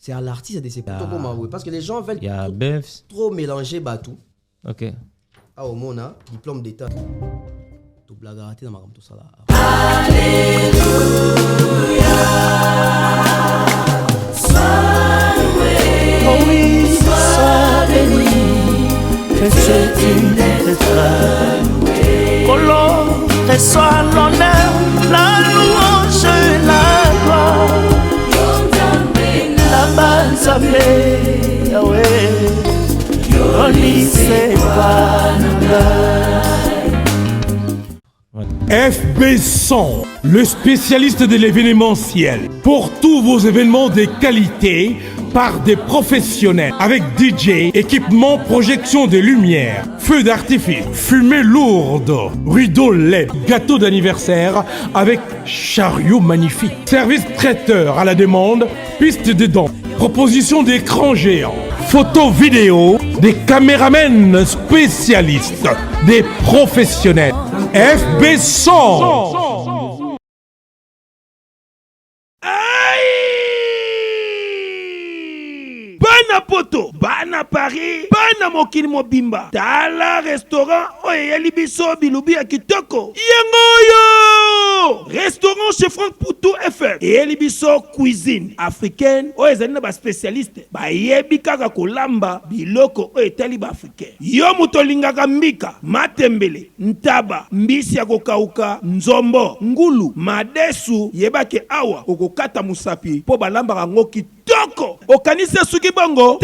C'est à l'artiste de plutôt parce que les gens veulent trop mélanger Batou. Ok. Ah, au Mona, diplôme d'état. Tout blague raté dans ma tout ça là. Alléluia. Oh oui, sois béni, que c'est une étoile. Colombe, reçois l'honneur, la louange, la gloire. La banzamé, Yahweh, Yoni FB100, le spécialiste de l'événementiel. Pour tous vos événements de qualité, par des professionnels, avec DJ, équipement, projection de lumière, feux d'artifice, fumée lourde, rideau LED, gâteau d'anniversaire avec chariot magnifique, service traiteur à la demande, piste de danse, proposition d'écran géant, photo vidéo, des caméramens spécialistes, des professionnels. FB100. Bana poto, bana Paris, bana mokili mobimba. Tala restaurant oyeli biso bilubi ya kitoko. Yangoyo! Restaurant chez Franck Poutou FM. Eyeli biso cuisine africaine. Oyo ezali na ba spécialiste. Ba yebi kaka kolamba biloko oyo etali ba africain. Yo muto lingaka mbika, matembele, ntaba, mbisi ya kokauka, nzombo, ngulu, madesu, yebake awa okokata musapi po balamba kango kitoko. Okanisa suki bongo.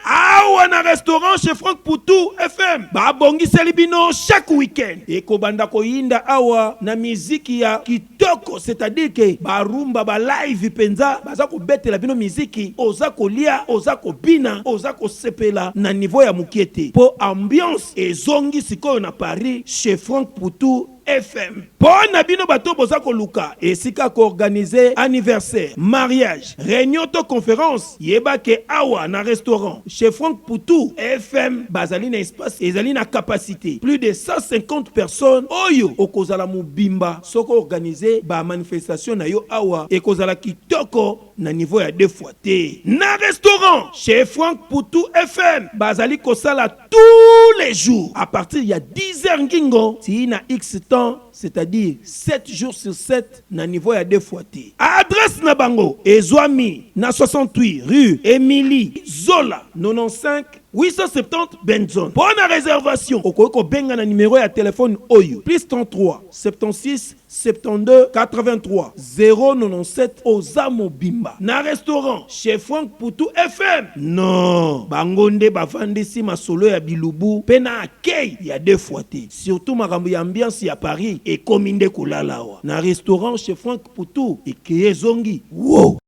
Awa na restaurant chez Franck Poutou FM. Ba bongi selibino chaque week-end. Eko banda ko yinda awa na miziki ya kitoko, c'est-à-dire que ba rumba ba live penza baza ko betela bino miziki, oza ko lia, oza ko bina, oza ko sepela na niveau ya mukiete. Po ambiance ezongi sikoyo na Paris chez Franck Poutou FM. Pour Nabino Bato Bozako Luka, et Sika ko organiser anniversaire, mariage, réunion de conférence, Yebake Awa na restaurant, chez Franck Poutou FM, Bazali na espace, Ezali na capacité, plus de 150 personnes, Oyo, Okozala Mubimba, Soko organiser, ba manifestation na yo Awa, et Kozala Kitoko, na niveau ya 2 fois T. Na restaurant, chez Franck Poutou FM, Bazali Kosala tous les jours, à partir ya 10h Ngingo, si na X temps, c'est-à-dire 7 jours sur 7, na niveau ya 2 fois T. Adresse na bango, Ezwami, na 68, rue Émilie Zola, 95 870 Benzone. Pour la réservation, Okoko benga na numéro ya téléphone Oyo, plus 33 76 72 83 097 Ozamo Bimba. Na restaurant, chez Franck Poutou FM. Non, bangonde bavandisi masolo ya bilubu, pena akei ya 2 fois T. Surtout makambo ya ambiance ya Paris et kominde kulalawa. Na restaurant chez Franck Poutou et Kiyezongi. Wow!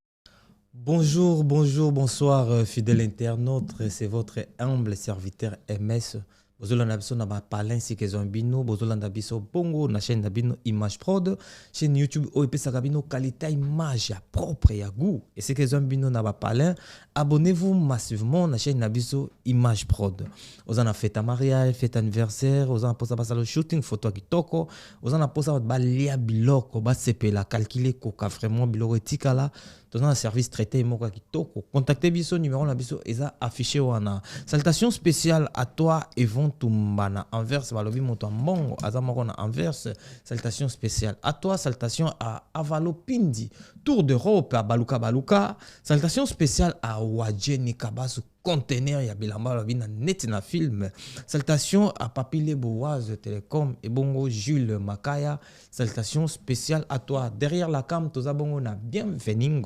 Bonjour, bonjour, bonsoir, fidèles internautes. C'est votre humble serviteur MS. Bozolanda biso na ba palin si ke zombino, bozolanda biso bongo na chaîne Nabino Image Prod, chaîne YouTube o epesaka bino qualité image ya propre ya goût. Et c'est que zombino na ba palin, abonnez-vous massivement na chaîne Nabiso Image Prod. Ozana fête à mariage, fête anniversaire, ozana posa basalo shooting photo kitoko, ozana posa ba lia biloko, ba sepela calculer koka vraiment biloko etikala. Dans un service traité moka kitoko. Contactez biso numéro na biso eza affiché wana. Salutations spéciales à toi Evon Tumbana Anvers balobi moto mbongo azamoko na Anvers. Salutations spéciales à toi, salutations à Avalo Pindi, Tour d'Europe à Baluka Baluka. Salutations spéciales à Wadjeni Kabasu conteneur ya bilamba na net na film. Salutations à Papile Boaz Télécom et bongo Jules Makaya. Salutations spéciales à toi derrière la cam toza bongo na bienvenue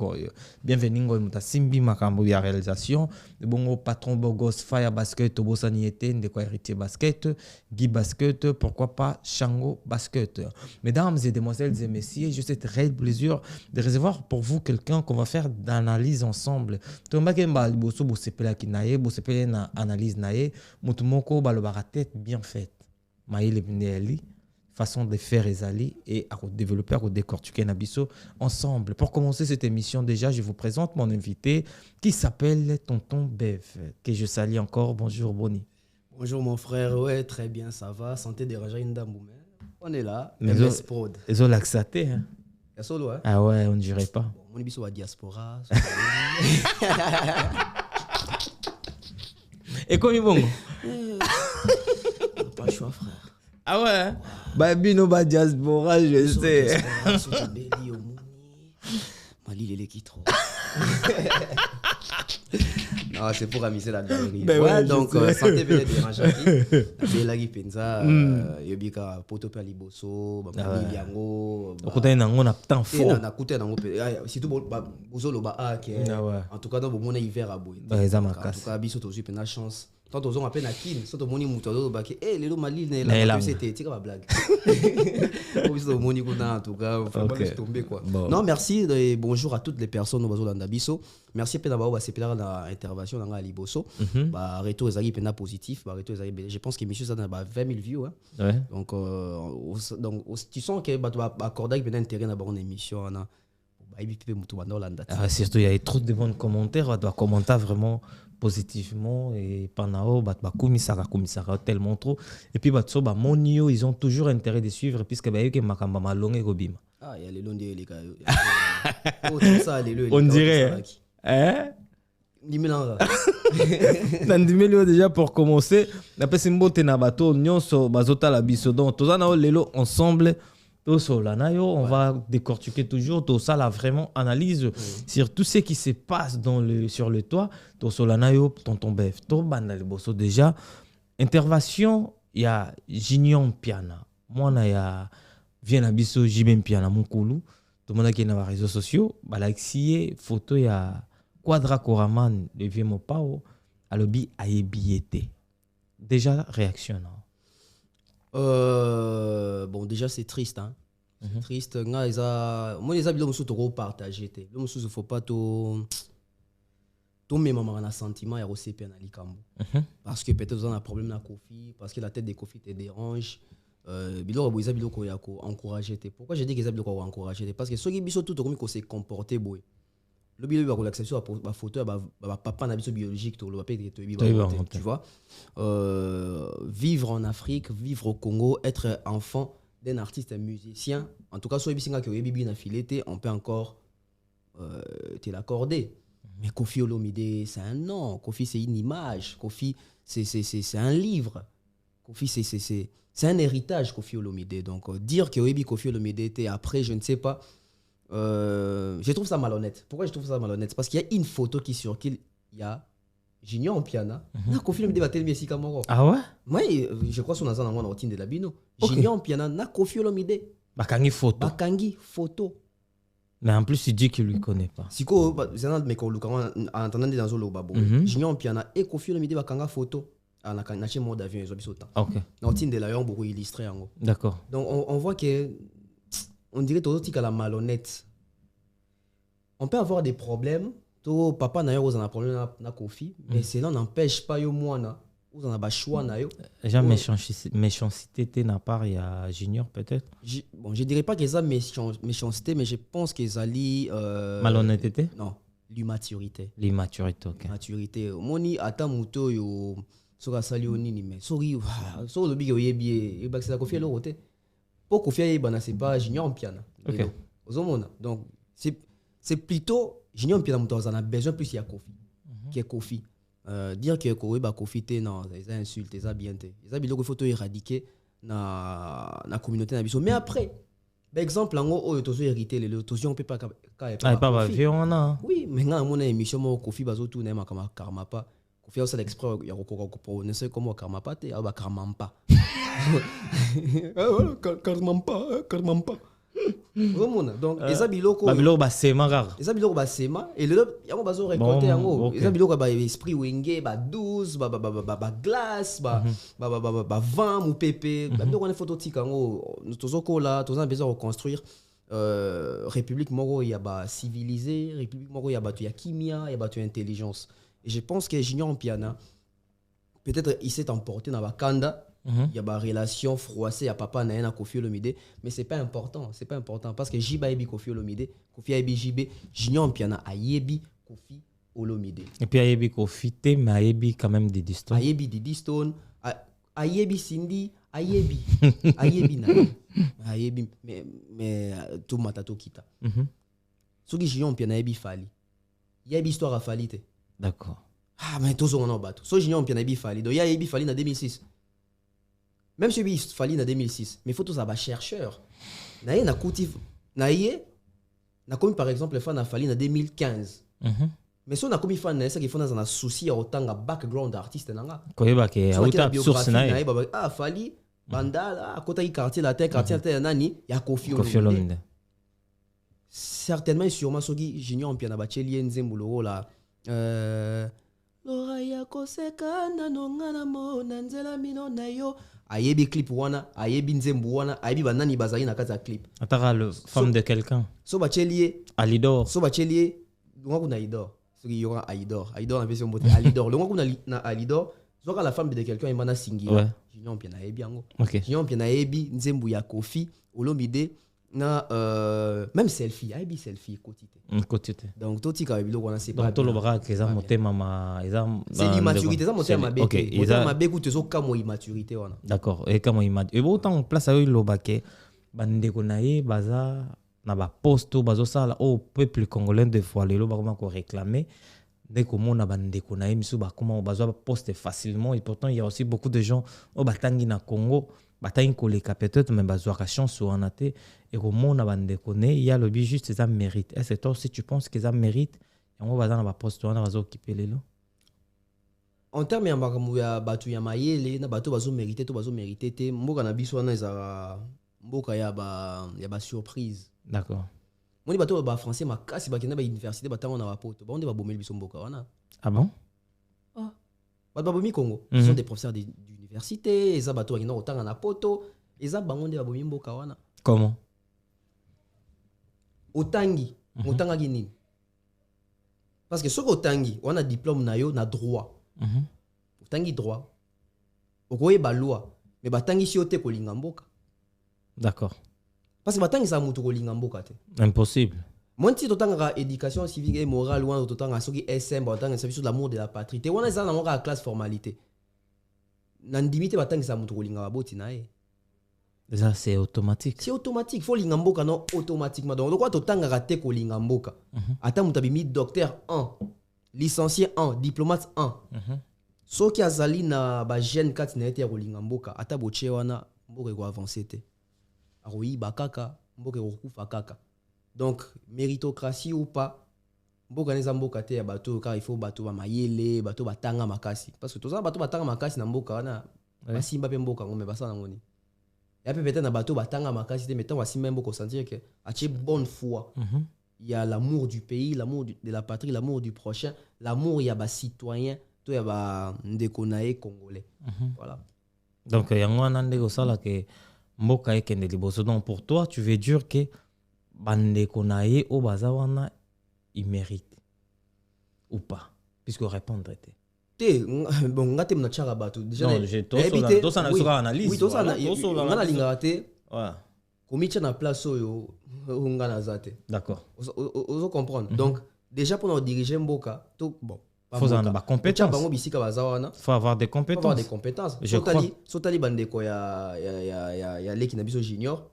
muta simbi makambo ya réalisation de bongo patron Bogos Fire Basket Tobosani ete ndeko héritier basket Guy Basket, pourquoi pas Shango Basket. Mesdames et demoiselles et messieurs, je suis très plaisir de recevoir pour vous quelqu'un qu'on va faire d'analyse ensemble. Tombakemba liboso bo sepela kinaye bo sepela na analyse naye mutumoko balobara tête bien faite. Maïle Bneli façon de faire ezali et à développer, à décortiquer Nabiso ensemble. Pour commencer cette émission, déjà, je vous présente mon invité qui s'appelle Tonton Bev, que je salue encore. Bonjour, Boni. Bonjour, mon frère. Ouais, très bien, ça va. Santé de Raja Indamboumé. On est là. MS Prod. Ils ont l'accepté. Hein. Il y a solo, hein? Ah ouais, on ne dirait pas. Bon, on est sur la diaspora. Et comme ils vont? Pas le choix, frère. Ah ouais? Bah, bino ba diaspora, je sais. Mali, il est qui trop. Non, c'est pour amuser la galerie. Ben ouais, donc, santé peut-être dérangeante. Belagi Penza, Yobika, Poto Paliboso, Babani Yango. Écoutez, on a tant fort. On a écouté, surtout, Bozolo Ba, en tout cas, dans le monde hiver à Boy. En tout cas, Biso, tu as une chance. Quand on a à peine à Kin, soit au monde Moutolo, les lots Mali, c'était une blague. En tout cas, il faut laisser tomber quoi. Non, merci et bonjour à toutes les personnes au Landabiso. Merci d'avoir accepté l'intervention dans Liboso. Retour est positif, je pense que monsieur ça a 20 000 views. Donc, tu sens que tu vas accorder un intérêt dans une émission. Surtout, il y a trop de bons commentaires, tu vas commenter vraiment positivement et pendant tellement trop et puis monio ils ont toujours intérêt de suivre puisque que makamba malonge gobima il y a les longs les gars on dirait hein Nandimeli déjà pour commencer la personne mbote na bato nyonso bazota la biso donc tozana lelo ensemble on va décortiquer toujours tout ça là vraiment analyse sur tout ce qui se passe sur le toit to solanayo tonton Bef to banal bosso déjà intervention il y a Junior Piana moi na ya vient na biso Jibem Piana mukulu tout monde qui na les réseaux sociaux balaxie photo ya Quadra Koraman de vieux mopao alobi ayebiete déjà réaction non? Bon déjà c'est triste hein. C'est triste moi les amis sont trop partagés le monsieur faut pas tout même un sentiment et aussi bien parce que peut-être vous avez un problème na Kofi parce que la tête de Kofi te dérange biloko boiza biloko ya ko encourager pourquoi je dis que les amis doivent encourager parce que ceux qui biso tout comme qu'on s'est comporté boy le biloko ba l'acceptation ba photo ba papa na biso biologique to le papa tu vois vivre en Afrique vivre au Congo être enfant d'un artiste musicien en tout cas soit bisinga que bibi na filete on peut encore te l'accorder mais Kofi Olomide c'est un nom Kofi c'est une image Kofi c'est un livre Kofi c'est un héritage Kofi Olomide donc dire que Oyebi Kofi Olomide était après je ne sais pas je trouve ça malhonnête. Pourquoi je trouve ça malhonnête? Parce qu'il y a une photo qui circule, il y a Junior Piana. Na Kofi Olomide battel Messi Kamoro. Ah ouais? Moi je crois son azan dans mon routine de la bino. Junior Piana na Kofi Olomide. Bakangi photo. Mais en plus il dit qu'il lui connaît pas. Siko zana me ko luka en entendant dans zolo babo. Junior Piana et Kofi Olomide bakanga photo. Na chez mode avion ils ont biso temps. OK. Routine de la yon beaucoup illustré en gros. D'accord. Donc on voit que on dirait tout à la malhonnête. On peut avoir des problèmes. To papa na yo un problème na Kofi, mais cela n'empêche pas yo moi vous en avez choix na yo. Déjà méchanceté n'a pas il y a Junior peut-être. Bon, je dirais pas qu'ils ont méchanceté mais je pense qu'ils allient malhonnêteté. Non, l'immaturité. L'immaturité, OK. Maturité. Moni ata muto yo soka salio nini mais sorry so le big yebi e ba c'est la Kofi lo roté. Pour Kofi bana c'est pas Junior Piana. OK. Donc c'est plutôt Junior Piana muto en a besoin plus il y a Kofi. Qui est Kofi. Dire que Kofi te non, les insultes, les bien te. Les biloko faut éradiquer na communauté na biso. Mais après exemple en haut to hérité les to on peut pas pas violent. Oui, mais nga mon émission mo Kofi bazo tout na kama karma pas. Kofi ça l'exprès ya ko prononcer comme karma pas te ba karma pas. Karma pas. Donc les abiloko ba sema rare. Les abiloko ba sema et le yango bazo récolter yango. Les abiloko ba esprit wenge ba 12 ba glace ba vin ou pépé. Ba biloko na photo tikango tozoko là tozana besoin reconstruire république moko ya ba civilisé, république moko ya ba tu ya kimia, ya ba tu intelligence. Et je pense que Junior Piana peut-être il s'est emporté dans Wakanda. Il y a une relation froissée à papa na Kofi Olomide mais c'est pas important parce que Jiba Ebi Kofi Olomide Kofi Ebi JB Junior Piana Ayebi Kofi Olomide et puis Ayebi Kofi te mais Ayebi quand même des distones ayebi Cindy, ayebi na ayebi mais tout matato kita. Ce qui junior bien ayebi Fali. Yayebi histoire à Fali te. D'accord. Ah mais tous on en bateau. So junior bien ayebi Fali. Donc yayebi Fali en 2006. Même si Fali en 2006, mais faut tous avoir chercheur. Naye na cultive naye na comme par exemple les fans na Fali en 2015. Mais si on a comme fan na ça qui font dans un souci autant un background d'artiste nanga. Koyeba ke auta source naye. Ah Fali bandala à côté du quartier la terre nani ya Kofi Olomide. Certainement sûrement soki junior piana bacheli nzembulo la Loraya koseka na nonga na mona nzela mino na yo ayebi clip wana ayebi nzembu wana ayebi banani bazali na kati ya clip ataka le femme de quelqu'un so bacheli Alidor so bacheli longa kuna Alidor soki yora Alidor na version beauté Alidor longa kuna na Alidor soka la femme de quelqu'un imana singi junior piana ayebi yango junior piana ayebi nzembu ya Kofi Olomide na même selfie ayebi selfie quotité donc tout tika bilo wana c'est pas donc tout le bras que ça motema ma c'est l'immaturité ça motema mabe motema mabe kutezo so kamo immaturité wana d'accord et kamo immaturité et autant place ayo lobake bandeko naye baza na ba posto bazo sala au peuple congolais de fois lelo ba comment ko réclamer dès que mona bandeko naye misu ba comment bazo poster facilement et pourtant il y a aussi beaucoup de gens au batangi na Congo bataille koleka peut-être même bazoaka chance sur en até et au monde bande connaît il y a le but juste ça mérite est-ce que toi si tu penses que ça mérite et on va dans la poste on va occuper les lots en termes ya makamu ya batu ya mayele na batu bazo mériter to bazo mériter te mboka na biso na za mboka ya ba surprise d'accord moni batu ba français makasi bakenda ba université batango na bapoto ba onde ba bomeli biso mboka wana ah bon Babomi Congo, ils sont des professeurs d'université, ils ont bateau qui n'ont autant na poto, ils ont bangonde babomi mboka wana. Comment? Otangi, otangi nini? Parce que ce otangi, on a diplôme na yo na droit. Otangi droit. Okoye ba loi, mais batangi si ote kolinga mboka. D'accord. Parce que batangi sa mutu kolinga mboka te. Impossible. Moi, si tu as éducation civique et morale, ou tu as SM, tu as sur l'amour de la patrie, tu as la classe formalité. Nandimite batang sa mutu kolinga baboti nae. Ça c'est automatique. C'est automatique, faut linga mboka non automatiquement. Donc quoi tu tanga raté kolinga mboka. Ata mutabi mi docteur 1, licencié 1, diplomate 1. So ki azali na ba jeune 4 na été kolinga mboka, ata boche wana mboka ko avancer te. Aroyi bakaka, mboka ko kufa kaka. Donc, méritocratie ou pas, mboka neza mboka te ya bato car il faut bato ba mayele, bato batanga makasi. Parce que tout ça bato batanga makasi na mboka wana, basimba pe mboka ngombe basana ngoni. Et puis peut-être na bato batanga makasi te mettons basimba mboka sentir que a bonne foi. Il y a l'amour du pays, l'amour de la patrie, l'amour du prochain, l'amour il y a ba citoyen, to ya ba ndekonae congolais. Voilà. Donc yango nande ko sala ke mboka ekende liboso. Donc pour toi, tu veux dire que bande konaye au bazawana il mérite ou pas puisque répondre était bon ngate mna chara bato déjà non j'ai tout ça na analyse oui tout ça na linga te voilà komicha na place oyo ngana zate d'accord ozo comprendre donc déjà pour diriger mboka tout bon faut avoir des compétences bango bisika bazawana faut avoir des compétences sotali bandeko ya leki na biso junior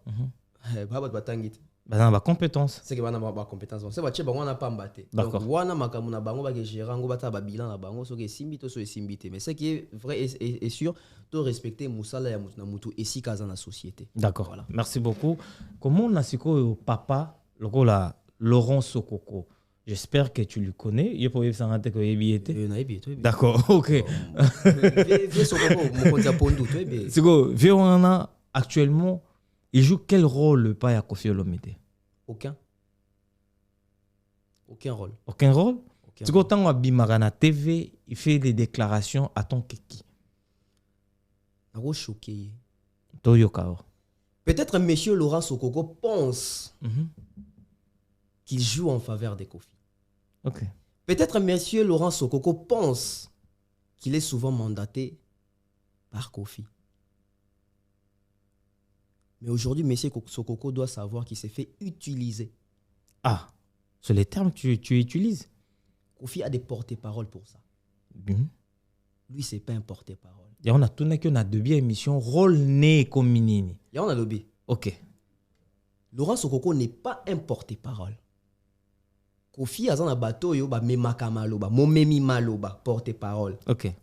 baba batangite dans la compétence c'est que bana ba compétence c'est ba tcheba wana pamba te donc wana makamu na bango ba ke gérer ngo bata ba bilan na bango so ke simbi to so simbité mais ce qui est vrai et sûr to respecter musala ya mutu na mutu esika za na société d'accord voilà. Merci beaucoup comment na siko papa lokola Laurent Sokoko j'espère que tu le connais il peut ça ngate ko yebiete d'accord OK vieux Sokoko mo konza pondu to ebe siko vieux wana actuellement il joue quel rôle le père Kofi Olomide? Aucun rôle. Aucun rôle? Tu vois, quand on a na TV, il fait des déclarations à ton kiki. Choqué. Peut-être monsieur Laurent Sokoko pense qu'il joue en faveur de Kofi. Ok. Peut-être monsieur Laurent Sokoko pense qu'il est souvent mandaté par Kofi. Mais aujourd'hui, M. Sokoko doit savoir qu'il s'est fait utiliser. Ah, c'est les termes que tu utilises. Kofi a des porte-paroles pour ça. Lui, c'est pas un porte-parole. Ya on a tourné que na deux émission rôle né comme minini. Ya on a lobby. OK. Laurent Sokoko n'est pas un porte-parole. Kofi azana bato yo ba memaka maloba, momemi maloba porte-parole. OK.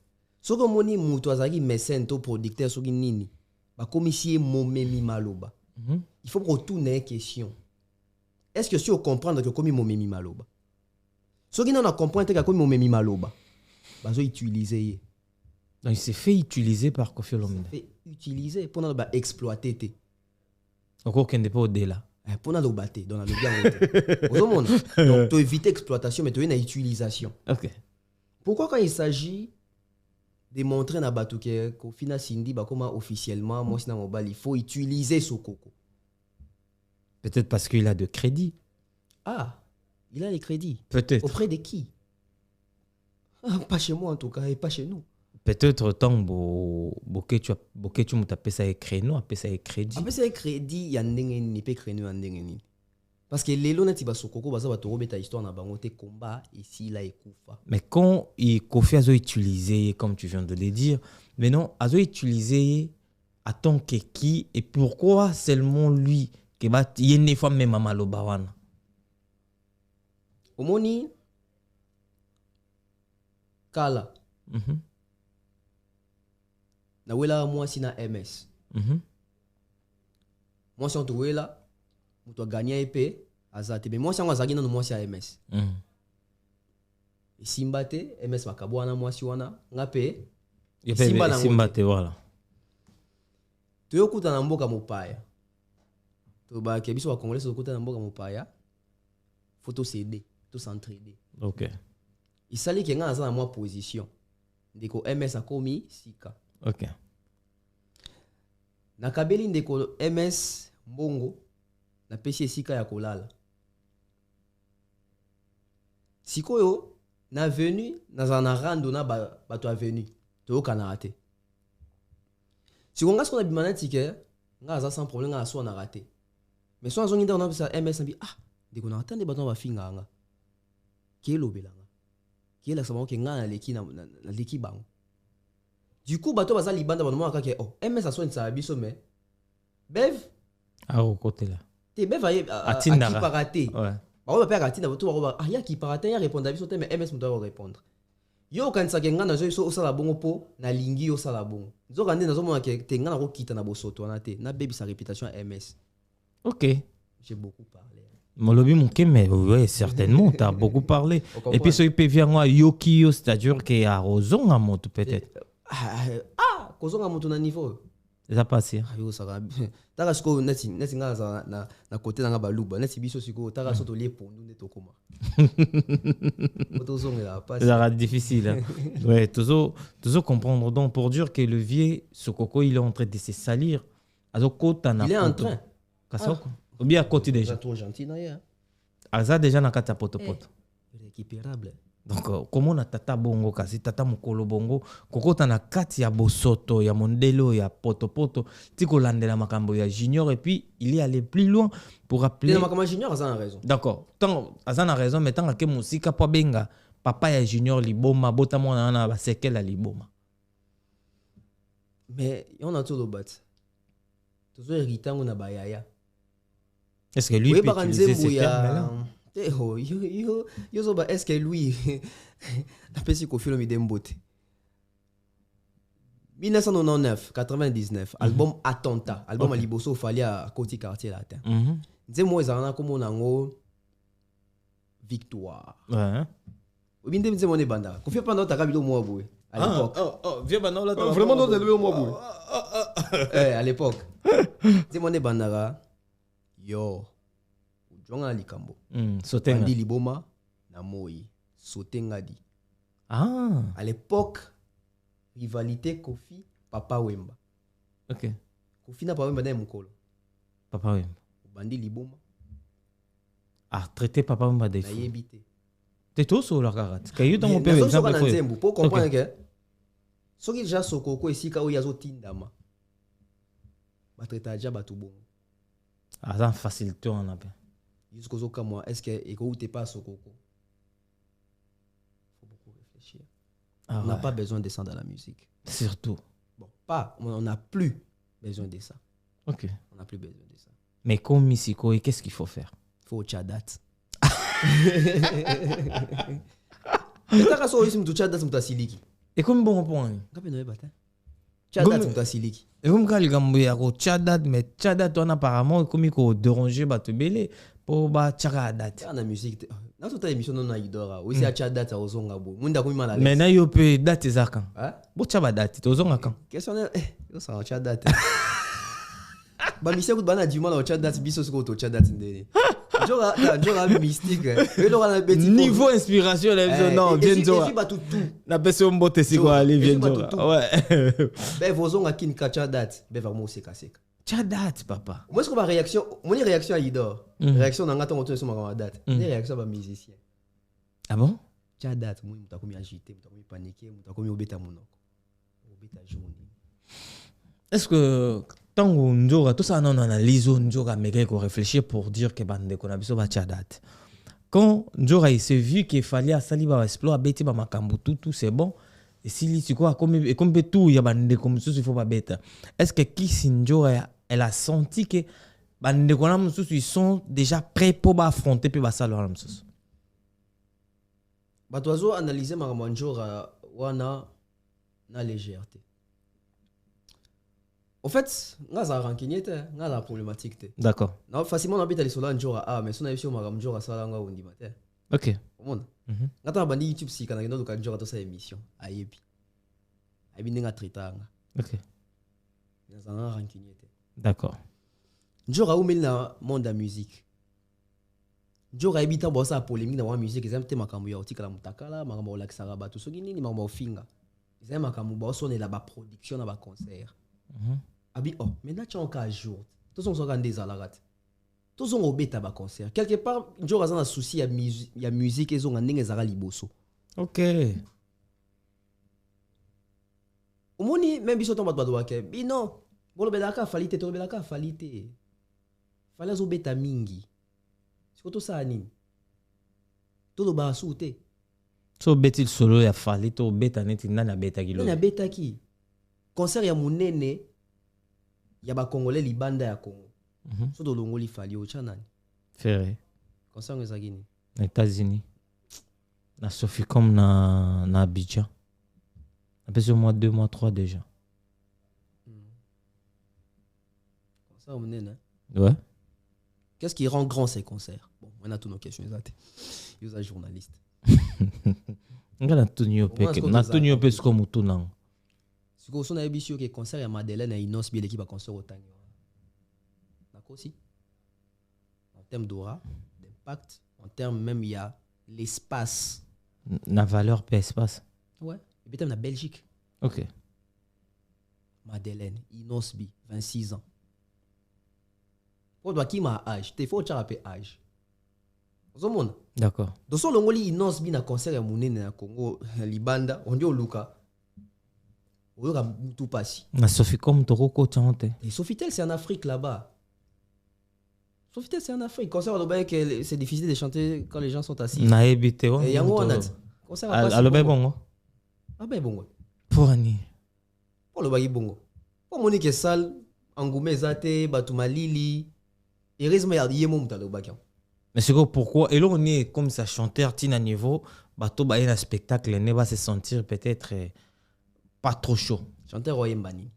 Soko moni muto azaki mécène to producteur soki nini. Ba komissie momemi maloba. Il faut retourner une question. Est-ce que si on comprend que comme momemi maloba. Soki non a comprendre que comme momemi maloba. Bazo utiliser. Donc il s'est fait utiliser par Kofi Olomide. Fait utiliser pour nous exploiter té. Encore qu'on n'est pas au-delà. Pour nous battre dans le bien. Au monde. Donc tu évites exploitation mais tu as une utilisation. OK. Pourquoi quand il s'agit de montrer na batu que Kofi na Sindi ba comment officiellement moi sina mobile il faut utiliser Sokoko. Peut-être parce qu'il a de crédit. Ah, il a les crédits. Peut-être. Auprès de qui? Ah, pas chez moi en tout cas et pas chez nous. Peut-être tant que tu m'as tapé ça et créneau, après ça et crédit. Après ça crédit, il y a ni pe créneau ni. Parce que les lois n'ont pas Sokoko basa ba to ta histoire na bango te combat ici là ekufa. Mais quand il Kofi a utilisé comme tu viens de le dire, mais non, a utilisé à tant que qui et pourquoi seulement lui que ba yene fois même maloba wana. Omoni Kala. Na wela moi si na MS. Moi si on te wela, tu as gagné épée, azate. Mais moi si on a zagi na moi si à MS. Et Simbate, MS makabwana moi si wana, ngape. Simbate voilà. Tu yo kuta na mboka mopaya. To ba ke biso ba congolais so kuta na mboka mopaya. Photo CD, to s'entraider. OK. Il sali ke nga na moi position. Ndeko MS akomi sika. OK. Na kabeli ndeko MS mbongo na pesi sika ya kolala. Sikoyo na venu na rando na bato avenu. To kana raté. Si on a ce qu'on a bimana tike, nga za sans problème nga so na raté. Mais so azongi nda on a ça MS na bi ah ndeko na attendre bato ba finga nga. Kelo belanga. Kela sama ke nga na leki na leki bango. Du coup, bateau baza libanda banoma kake oh MS a soin ça biso mais Bev ah au côté là. Te Bev a qui paraté. Ouais. Ba ba père atinda bateau ba ah ya qui paraté ya répondre biso te mais MS mo doit répondre. Yo kan sa kenga na zo so sala bongo po na lingi yo sala bongo. Zo kande na zo mona ke te nga na ko kita na bosoto na te na baby sa réputation à MS. OK. J'ai beaucoup parlé. Molobi monké mais ouais certainement tu as beaucoup parlé. Et puis ce peut vient moi yoki c'est-à-dire que a raison à monte peut-être. Ah, kozonga moto na niveau. Ça passe. Yo saka. Taka siko neti nga na côté na baluba, neti biso siko taka soto lie pondu neto koma. Auto zonga pas. Ça sera difficile. Hein. Ouais, toujours comprendre donc pour dire que le vieux Sokoko il est en train de se salir. Il est en train. Kasoko. Ou bien à côté déjà. Trop gentil na ya. Aza déjà na kata poto. Récupérable. Donc comment na tata bongo kasi tata mukolo bongo kokota na kati ya bosoto ya mondelo ya poto tiko landela makambo ya junior et puis il est allé plus loin pour appeler le makambo junior a raison. D'accord. Tant azana raison mais tant que musika po benga papa ya junior liboma bota mona na ba sekela liboma. Mais on a tout le bat. Toujours héritant na bayaya. Est-ce que lui peut utiliser ces termes-là? Est-ce que lui n'a pas si Kofi Olomide mbote 1999 99 album Attentat album à liboso fallait à côté quartier latin nze mo ezana comme nango victoire ouais obinde nze mo ne banda Kofi pendant ta kabilo mo boy à l'époque vieux bana là vraiment dans le mo boy à l'époque nze mo ne banda yo Jonga likambo. Sotenga. Andi liboma na moi. Sotenga di. Ah. À l'époque, rivalité Kofi, Papa Wemba. OK. Kofi na Papa Wemba na mukolo. Papa Wemba. Bandi liboma. Ah, traité Papa Wemba des fous. Na yebité. T'es tout sur la carte. Kayu dans mon père exemple. Pour comprendre que ce qui déjà Sokoko ici ka oyazo tindama. Ba traité déjà batu bon. Ah, ça facilite on a bien. Jusqu'au jour comme moi, est-ce que écoutez pas Sokoko? Faut beaucoup réfléchir. On n'a pas besoin de descendre dans la musique. Surtout. pas, on n'a plus besoin de ça. Ok. On n'a plus besoin de ça. Mais comme Misiko, qu'est-ce qu'il faut faire? Il faut tchadat. Et t'as qu'à sauver si tu tchadat, tu siliki. Et comme bon point? Tchadat, tu siliki. Et comme quand il y a tchadat, mais tchadat, on apparemment, comme il faut déranger, te belé pour tchadat. La musique, dans toute émission, on a idora. Aussi, à tchadat, ça ose on bon. Munda comme mal à l'aise. Mais là, il peut date ça quand? Bon, tchadat, tu oses on quand? Question est, ça va tchadat. Bah, monsieur, vous avez du mal au tchadat, biso ce qu'on tchadat. J'aurais mystique. Niveau inspiration, non, viens de la personne botte c'est quoi, allez, viens de ouais. Ben, vos ongles à qui ne tchadat, ben, vraiment, c'est cassé. Tchadat, papa. Moi, ce qu'on va réaction, mon réaction à Idor, réaction dans l'attente autour de ma date, des réactions à musicien. Ah bon? Tchadat, moi, je suis agité, je suis paniqué, je suis obéta mon journée. Est-ce que tant qu'on joue tout ça, on analyse, on joue à méga qu'on réfléchit pour dire que bande qu'on a besoin de tchadat. Quand Njora il s'est vu qu'il fallait à Saliba explorer, bêter ma cambo tout c'est bon. Et si tu quoi comme tout il y a bande comme ça il faut pas bête. Est-ce que qui Njora elle a senti que bande qu'on a ils sont déjà prêts pour affronter puis ça leur amsus. Bah toi zo analyser ma Njora wana na légèreté. En fait, nga za rankinete, nga la problématique te. D'accord. Non, facilement on habite les sola Njora mais son avis ma Njora sala nga undi matin. OK. Comment? Nga ta bandi YouTube si kana ngendo ka Njora to sa émission ayebi. Ayebi nga traitanga. OK. Nga za rankinete. D'accord. Njora umeli na monde la musique. Njora habita bossa polémique dans la musique, ils aiment te makambo ya otika la mutakala, makambo la kisaraba tout soki nini makambo finga. Ils aiment makambo bossa on est là ba production na ba concert. Abi oh maintenant tu en cas jour. Tous on s'organise des alarat. Tous on obeta ba concert. Quelque part Njora za na souci ya musique ils ont ndenge zara liboso. OK. Omoni même biso tomba ba doake. Bino bolo belaka falite to belaka falite. Fala zo beta mingi. Sikoto sa nini? Todo ba soute. So betil solo ya fali to beta neti nana beta kilo. Nana beta ki. Concert ya munene ya ba Congolais libanda ya Congo. So do longoli fali o chanani. Ferré. Concert ngezagini. Na États-Unis. Na Soficom na Abidjan. Après au mois 2 mois 3 déjà. Concert munene. Ouais. Qu'est-ce qui rend grand ces concerts? Bon, on a toutes nos questions. Ils sont journalistes. On a tout new peke. On a tout new peke comme tout non. Si on a émission que concert à Madeleine et Inos bien l'équipe à concert au Tang. D'accord aussi. En termes d'aura, d'impact, en termes même il y a l'espace. La valeur per espace. Ouais. Et puis la Belgique. OK. Madeleine, Inosbi, 26 ans. Pour toi qui m'a âge, il faut changer âge. D'accord. Donc si on a Inosbi na concert à Mounene na Congo, Libanda, on dit au Luka. On a tout passé. Na Soficom Toroko chante. Et Sofitel c'est en Afrique là-bas. Sofitel c'est en Afrique. Concert au que c'est difficile de chanter quand les gens sont assis. Na ebité on. Et yango on a. Concert à Allo bongo. Ah ben bongo. Pour ani. Pour le bagi bongo. Pour Monique Sal, Angoumé Zate, Batuma Lili. Et résume ya yemo mutalo bagi. Mais c'est pourquoi et là on est comme ça chanteur tina niveau bato ba un spectacle ne va se sentir peut-être pas trop chaud. Chanteur oyembani.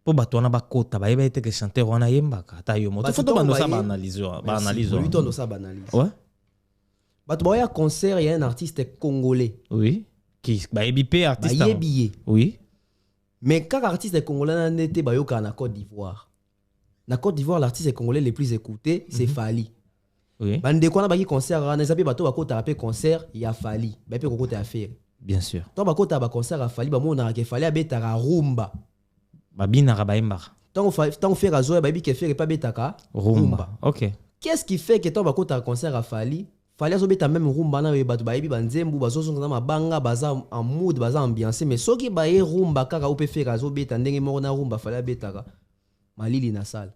Pour bato na ba kota ba été que chanteur wana yemba ka ta yo moto photo ba no sa ba analyse ba analyse. Oui, ton ça ba analyse. Ouais. Bato ba ya concert il y a un artiste congolais. Oui. Qui ba ebipé artiste. Ba yebié. Oui. Mais quand artiste congolais n'était ba yo ka na Côte d'Ivoire. Na Côte d'Ivoire, l'artiste congolais le plus écouté, c'est Fali. Oui. Bande quoi na baki concert, na zapi bato ba kota rapé concert, il y a Fali. Ba pe ko kota affaire. Bien sûr. Tant ba kota ba concert à Fali, ba mo na ke Fali abetaka rumba. Ba bina ba emba. Tant faire azo ba bi ke faire pas betaka rumba. OK. Qu'est-ce qui fait que tant ba kota concert à Fali, Fali azo beta même rumba na bato ba bi banzembu bazo songa na mabanga baza en mood baza ambiancé mais soki ba e rumba kaka ou pe faire azo beta ndenge mo na rumba Fali abetaka. Malili na salle.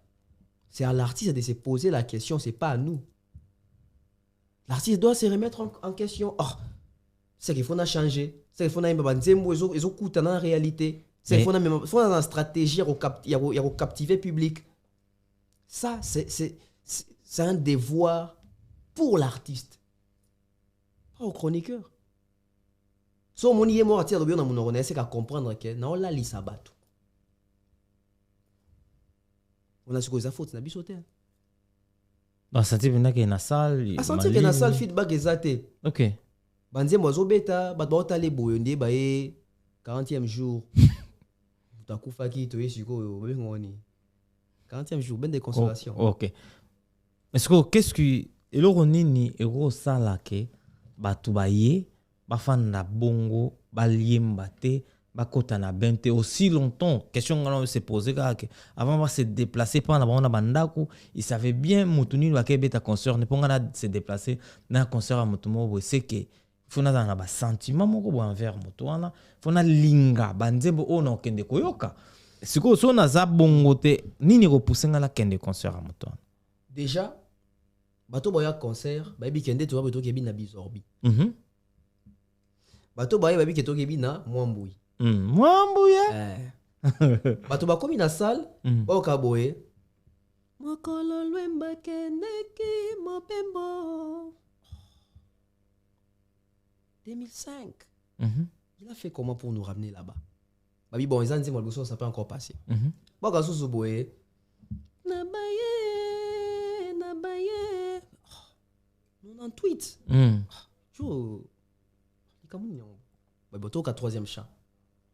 C'est à l'artiste de se poser la question, c'est pas à nous. L'artiste doit se remettre en question. Oh, c'est qu'il faut changer. C'est qu'il faut na ils ont coûté dans la réalité. C'est faut une stratégie pour captiver public. Ça, c'est un devoir pour l'artiste. Pas au chroniqueur. So mon yé mo atia dobio na monoro c'est qu'à comprendre que na ola li sabato. On a ce que ça faute na bisoté. Ba senti bina ke na salle. A senti que na salle feedback ezate. OK. Banze mozo beta ba ba tale boyo ndé ba 40e jour. Utakufa ki to yesiko ba ngoni. 40e jour ben de consolation. OK. Est-ce que qu'est-ce que eloko nini ero sala ke batu ba ye bafanda bongo baliemba te bakota na bente aussi longtemps question qu'on se poser avant de se déplacer pendant na bandako il savait bien mutuni wa kebeta concert ne ponga se déplacer na concert à mutumo c'est que faut na ba sentiment moko bo envers mutu wana faut na linga banzembo ono kende koyoka siko so na za bongo te nini ko pousser la kende concert à mutu wana déjà bato boya concert ba bi kende to ba to kebi na bizorbi bato baye babi keto kebi na mwambui mwambui bato bakomi na salle boka boye mokolo lwemba keneki mopembo 2005 il a fait comment pour nous ramener là-bas babi bon ils ont dit moi ça peut encore passer boka susu boye na baye non en tweet jo bato ka troisième chant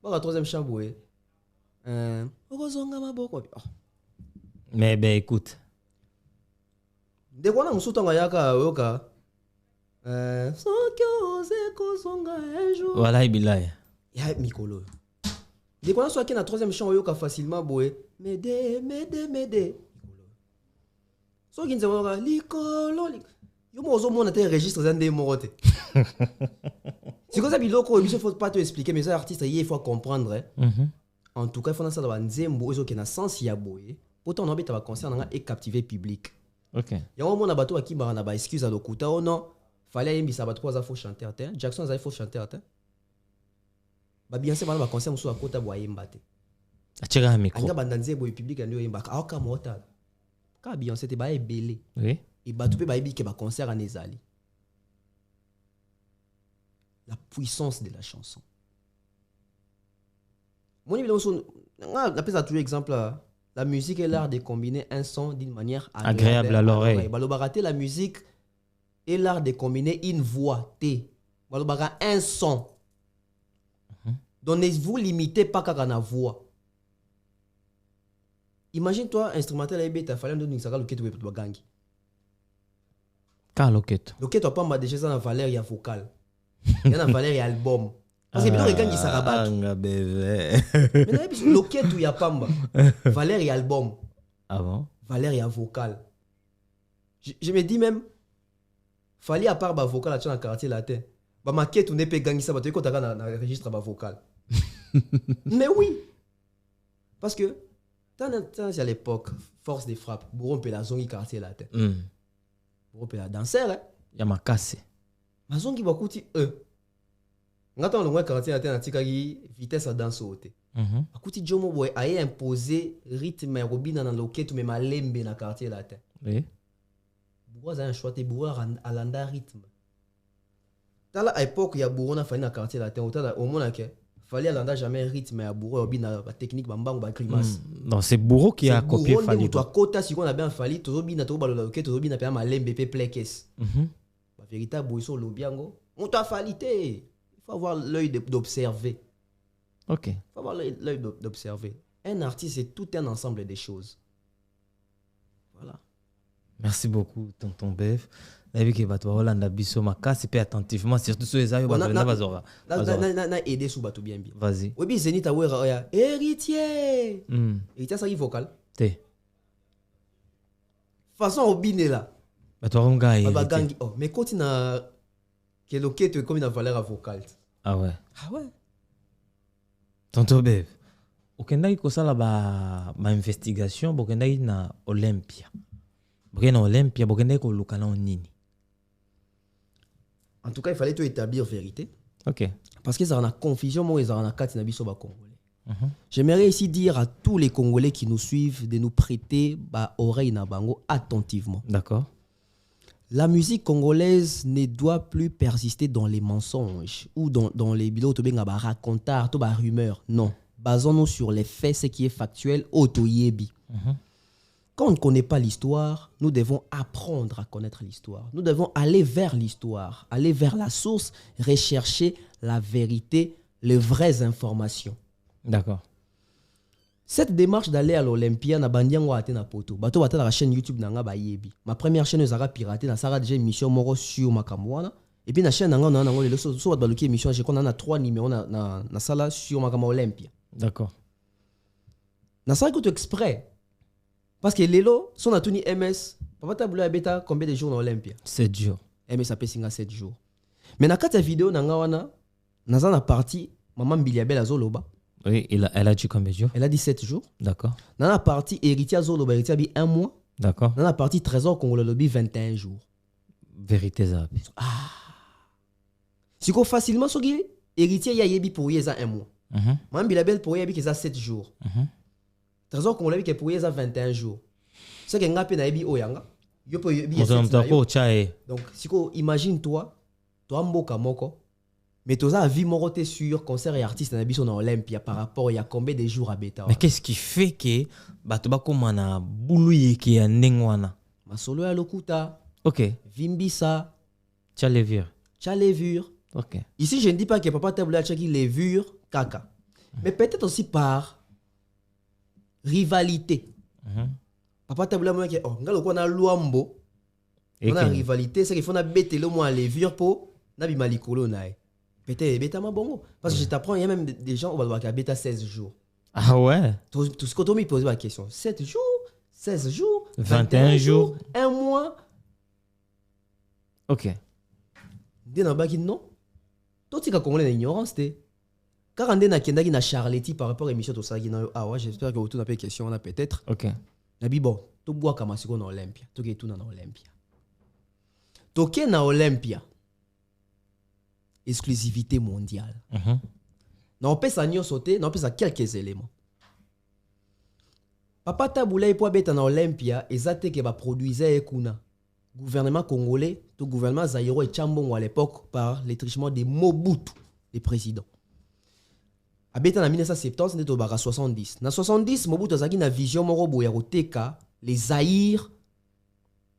ba troisième chant boye okozonga maboko mais ben écoute de quoi na musutonga yaka yoka sokyo ose kozonga un jour voilà ibilaya ya mikolo de quoi na so na troisième chant yoka facilement boye mede so kinze yoka likolo yo mozo mona te registre zande morote. C'est comme ça biloko il faut pas te expliquer mais ça artiste il faut comprendre. En tout cas il faut na ça dans nzembo ezo ke na sens ya boye. Pourtant on habite va concert et captiver public. OK. Ya on mona bato aki ba na ba excuse à lokuta oh non, fallait yembisa ba trois faut chanter atteint. Jackson ça il faut chanter atteint. Ba bien c'est ba concert muso akota boye mbate. Atira micro. Anga bandanze boye public ndio yemba. Ah ka mota. Ka bien c'était ba ebele. Oui. Et bato pe ba yebi ke ba concert en ezali. La puissance de la chanson. Mon appelle ça tout exemple. La musique est l'art de combiner un son d'une manière agréable à l'oreille. La musique est l'art de combiner une voix T. Un son. Donc ne vous limitez pas qu'à la voix. Imagine-toi instrumental et bêta fallait nous ça le keto pour gangi. Car le keto. Le keto pas déjà ça dans valeur il y a vocal. Il y a Valérie album. Parce que bidon regangi sarabat. Anga bébé. Mais là loquet tout ya pamba. Valérie album. Ah bon? Valérie vocal. Je me dis même fallait à part ba vocal dans le quartier latin. Ba maquette ou n'est pas gangi ça ba tu quand na registre ba vocal. Mais oui. Parce que tant à l'époque force de frappe bourron pe la zongi quartier latin. Bourron pe la danseur. Ya makase. Mazongi bakuti ngata on le quartier latin atikaki vitesse à danse ote bakuti jomo boy a imposé rythme robina na loketo mais malembe na quartier latin oui bois a un choix te bois à landa rythme tala à époque ya bourron na fali na quartier latin au mona ke fallait landa jamais rythme ya bourron robina ba technique bambango ba grimace non c'est bourreau qui a copié fali toi kota si on a bien fali tozo bina to ba loketo tozo bina pe malembe pe plekes véritable boisson lobiango on t'a falité il faut avoir l'œil d'observer. OK. Il faut avoir l'œil d'observer. Un artiste c'est tout un ensemble de choses. Voilà. Merci beaucoup tonton Bef. La vie que va toi Hollanda biso makasi pe attentivement surtout sur les ayo bazora bazora. Na aider sous bateau bien. Vas-y. Oui Zenith a wera héritier. Héritier ça y vocal. Té. Façon obine là. Gangi. Oh, mais quand il a que le quête comme une valeur vocale. Ah ouais. Ah ouais. Tonton Bev. Okenda ko sala ba investigation bokenda na Olympia. Bokenda Olympia bokenda ko lukana nini. En tout cas, il fallait tout établir vérité. OK. Parce qu'ils ont la confusion moi ils ont la carte na biso ba congolais. J'aimerais ici dire à tous les Congolais qui nous suivent de nous prêter oreille na bango attentivement. D'accord. La musique congolaise ne doit plus persister dans les mensonges ou dans les bilans de racontar, de rumeurs. Non. Basons-nous sur les faits, ce qui est factuel, otoyebi. Quand on ne connaît pas l'histoire, nous devons apprendre à connaître l'histoire. Nous devons aller vers l'histoire, aller vers la source, rechercher la vérité, les vraies informations. D'accord. Cette démarche d'aller à l'Olympia, na bandiango ate na poto. Bato bata la chaîne YouTube nanga ba yebi. Ma première chaîne ezara piraté na sara déjà émission moro sur makamwana. Et puis na chaîne nanga na nango le so ba luki émission j'ai qu'on a 3 numéros na sala sur makama Olympia. D'accord. Na sara que tu exprès. Parce que lelo son a tuni MS. Papa ta bula beta combien de jours na Olympia? 7 jours. MS a pesinga 7 jours. Mais na kata vidéo nanga wana na na partie maman Biliabel azoloba. Oui, elle a dit combien de jours? Elle a dit 7 jours. D'accord. Dans la partie héritier Zoloba, héritier bi 1 mois. D'accord. Dans la partie trésor Congolais lobby 21 jours. Vérité ça. Si qu'on facilement so ki héritier ya yebi pour yeza 1 mois. Mam Bilabel pour yebi que ça 7 jours. Trésor Congolais que pour yeza 21 jours. C'est que ngapi na yebi oyanga. Yo po yebi. Donc si qu'on imagine toi mboka moko. Mais tu as vie moroté sur concert et artiste na biso na Olympia par rapport il y a combien de jours à beta. Mais qu'est-ce qui fait que bato bakomana buluye ki ya ndengwana? Masolo ya lokuta. OK. Vimbisa. Tcha levure. OK. Ici je ne dis pas que papa Taboula tchaki levure kaka. Mais peut-être aussi par rivalité. Papa Taboula moi que ngalo ko na luambo. On a rivalité, c'est qu'il faut na bete le moi levure pour na bimalikolo nae. Beta ma bongo. Parce que je t'apprends, il y a même des gens qui ont bêta 16 jours. Ah ouais? Tout ce que tu me poses la question. 7 jours, 16 jours, 21 jours, 1 mois. OK. Dès dans baki non. Toi tu as congolais l'ignorance té. Car on est na kenda qui na Charletti par rapport à l'émission tout ça qui na ah ouais, j'espère que vous tout n'a pas question on a peut-être. OK. Nabi bon, to bois comme asiko na Olympia. To ke tout na Olympia. To ke na Olympia. Exclusivité mondiale. On peut s'en sauter, on peut s'en quelques éléments. Papa Taboula pour beta na Olympia, ezate que ba produisait kuna. Gouvernement congolais, tout gouvernement Zaïro et Chambongo à l'époque par l'étrichement de Mobutu, le président. Abeta na 1970, c'était au bara 70. Na 70, Mobutu azaki na vision moro boya roteka les Zaïre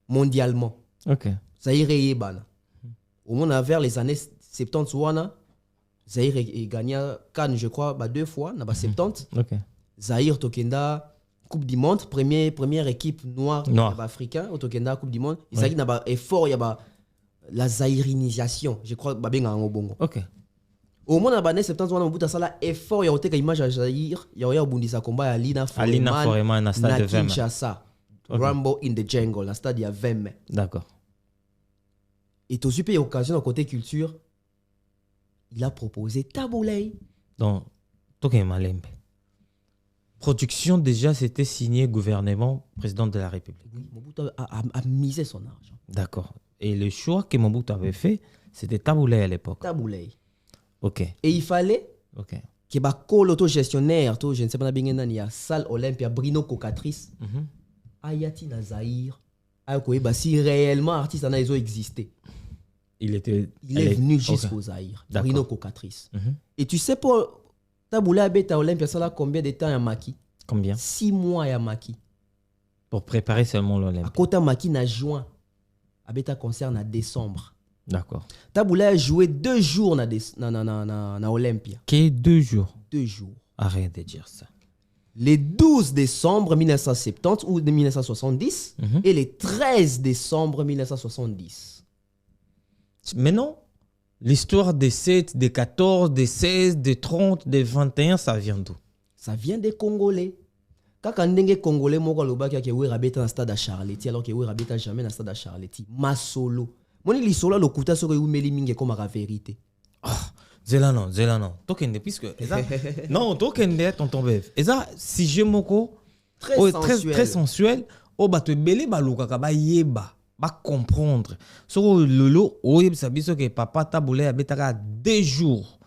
mondialement. OK. Zaïre yebana. Au moins vers les années 70 wana Zaïre a gagné Cannes je crois 2 fois na 70. OK. Zaïre tokenda Coupe du monde première équipe noire africaine au tokenda Coupe du monde. Ils na ba effort ya ba la zaïrinisation, je crois ba benga ngobongo. OK. Au moins na ba 70 wana Mobutu sala effort ya oteka image ya Zaïre ya bundisa combat ya Alina Foreman na stade de Vemme. Kinshasa. Rambo in the jungle na stade ya Vemme. D'accord. Et tout super occasion au côté culture. Il a proposé Taboulay. Donc, Toké Malembe. Production, déjà, c'était signé gouvernement, président de la République. Oui, Mobutu a misé son argent. D'accord. Et le choix que Mobutu avait fait, c'était Taboulay à l'époque. Taboulay. OK. Et il fallait que l'autogestionnaire, je ne sais pas, il y a salle Olympia, Brino Cocatrice, Ayati Nazaïr, si réellement artiste en a existé. Il est venu jusqu'au Zaïre. Brino Cocatrice. Et tu sais, pour Taboula Beta Olympia, ça là combien de temps à Maki? Combien? 6 mois à Maki. Pour préparer seulement l'Olympia. À côté Maki, na juin. À Beta concert na décembre. D'accord. Taboula a joué 2 jours na Olympia. Qu'est 2 jours? 2 jours. Arrête de dire ça. Les 12 décembre 1970 ou 1970 et les 13 décembre 1970. Mais non, l'histoire des 7, des 14, des 16, des 30, des 21, ça vient d'où? Ça vient des Congolais. Quand on est Congolais, moi, je suis allé dans le stade à Charletti, alors que je suis jamais dans le stade à Charletti. Ma solo. Moi, je suis allé dans le stade à comme la vérité. Zelano. Tokende, puisque. Non, Tokende, tonton Bev. Et ça, si je moko. Très sensuel. Oh, bah, tu es belé, bah, l'ouka, bah, yeba. Pas comprendre. So lolo oyeb sabiso que papa Taboulay a betaka 2 jours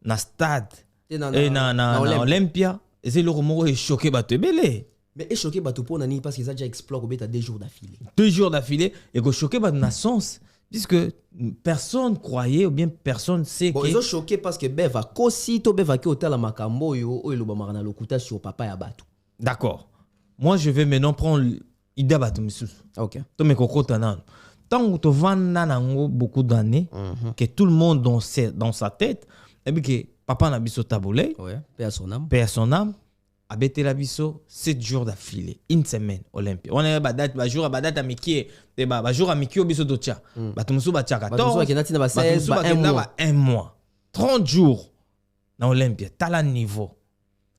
na stade na Olympia c'est le romo est choqué bato belé. Mais est choqué bato pour nani parce qu'ils a déjà exploré au bêta 2 jours d'affilée. 2 jours d'affilée et go choqué bato na sens puisque personne croyait ou bien personne sait bon, que ils ont choqué parce que beva kosi to beva ki hotel makambo yo o lo marana lokuta sur papa ya bato. D'accord. Moi je vais maintenant prendre ida bato misusu. OK. To me kokota nan. Tant que tu vends nanango beaucoup d'années que tout le monde dans sa tête et puis que papa na biso taboulé. Ouais, paix à son âme. Paix à son âme. Abete la biso 7 jours d'affilée, une semaine Olympia. On est badat ba jour badat amiki te ba jour amiki biso docha. Ba tumusu ba cha 14. Ba tumusu ba na 16 ba 1 mois. 30 jours na Olympia, tala niveau.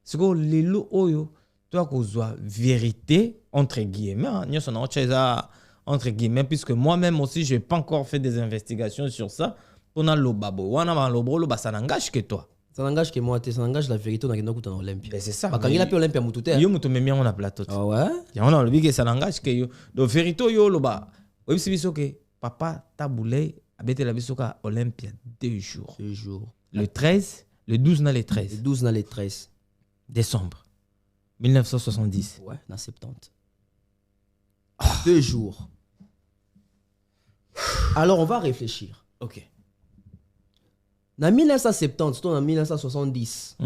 C'est que lelo oyo toi kozwa vérité entre guillemets, nyo sona ocheza entre guillemets puisque moi-même aussi je n'ai pas encore fait des investigations sur ça. Pour na lobabo, wana ba lobro ba ça n'engage que toi. Ça n'engage que moi, ça n'engage la vérité, on a gagné dans Olympia. Ben c'est ça. Quand il a pu Olympia moutoute. Yo muto memi on a plateau. Ah ouais. Ya on a le big ça n'engage que yo. Donc vérité yo loba. Oui c'est biso que papa taboulé abete la biso ka Olympia 2 jours. 2 jours. Le 13, le 12 na le 13. Le 12 na le 13 décembre 1970. Ouais, na 70. 2 jours. Alors on va réfléchir. OK. En 1970, c'est en 1970.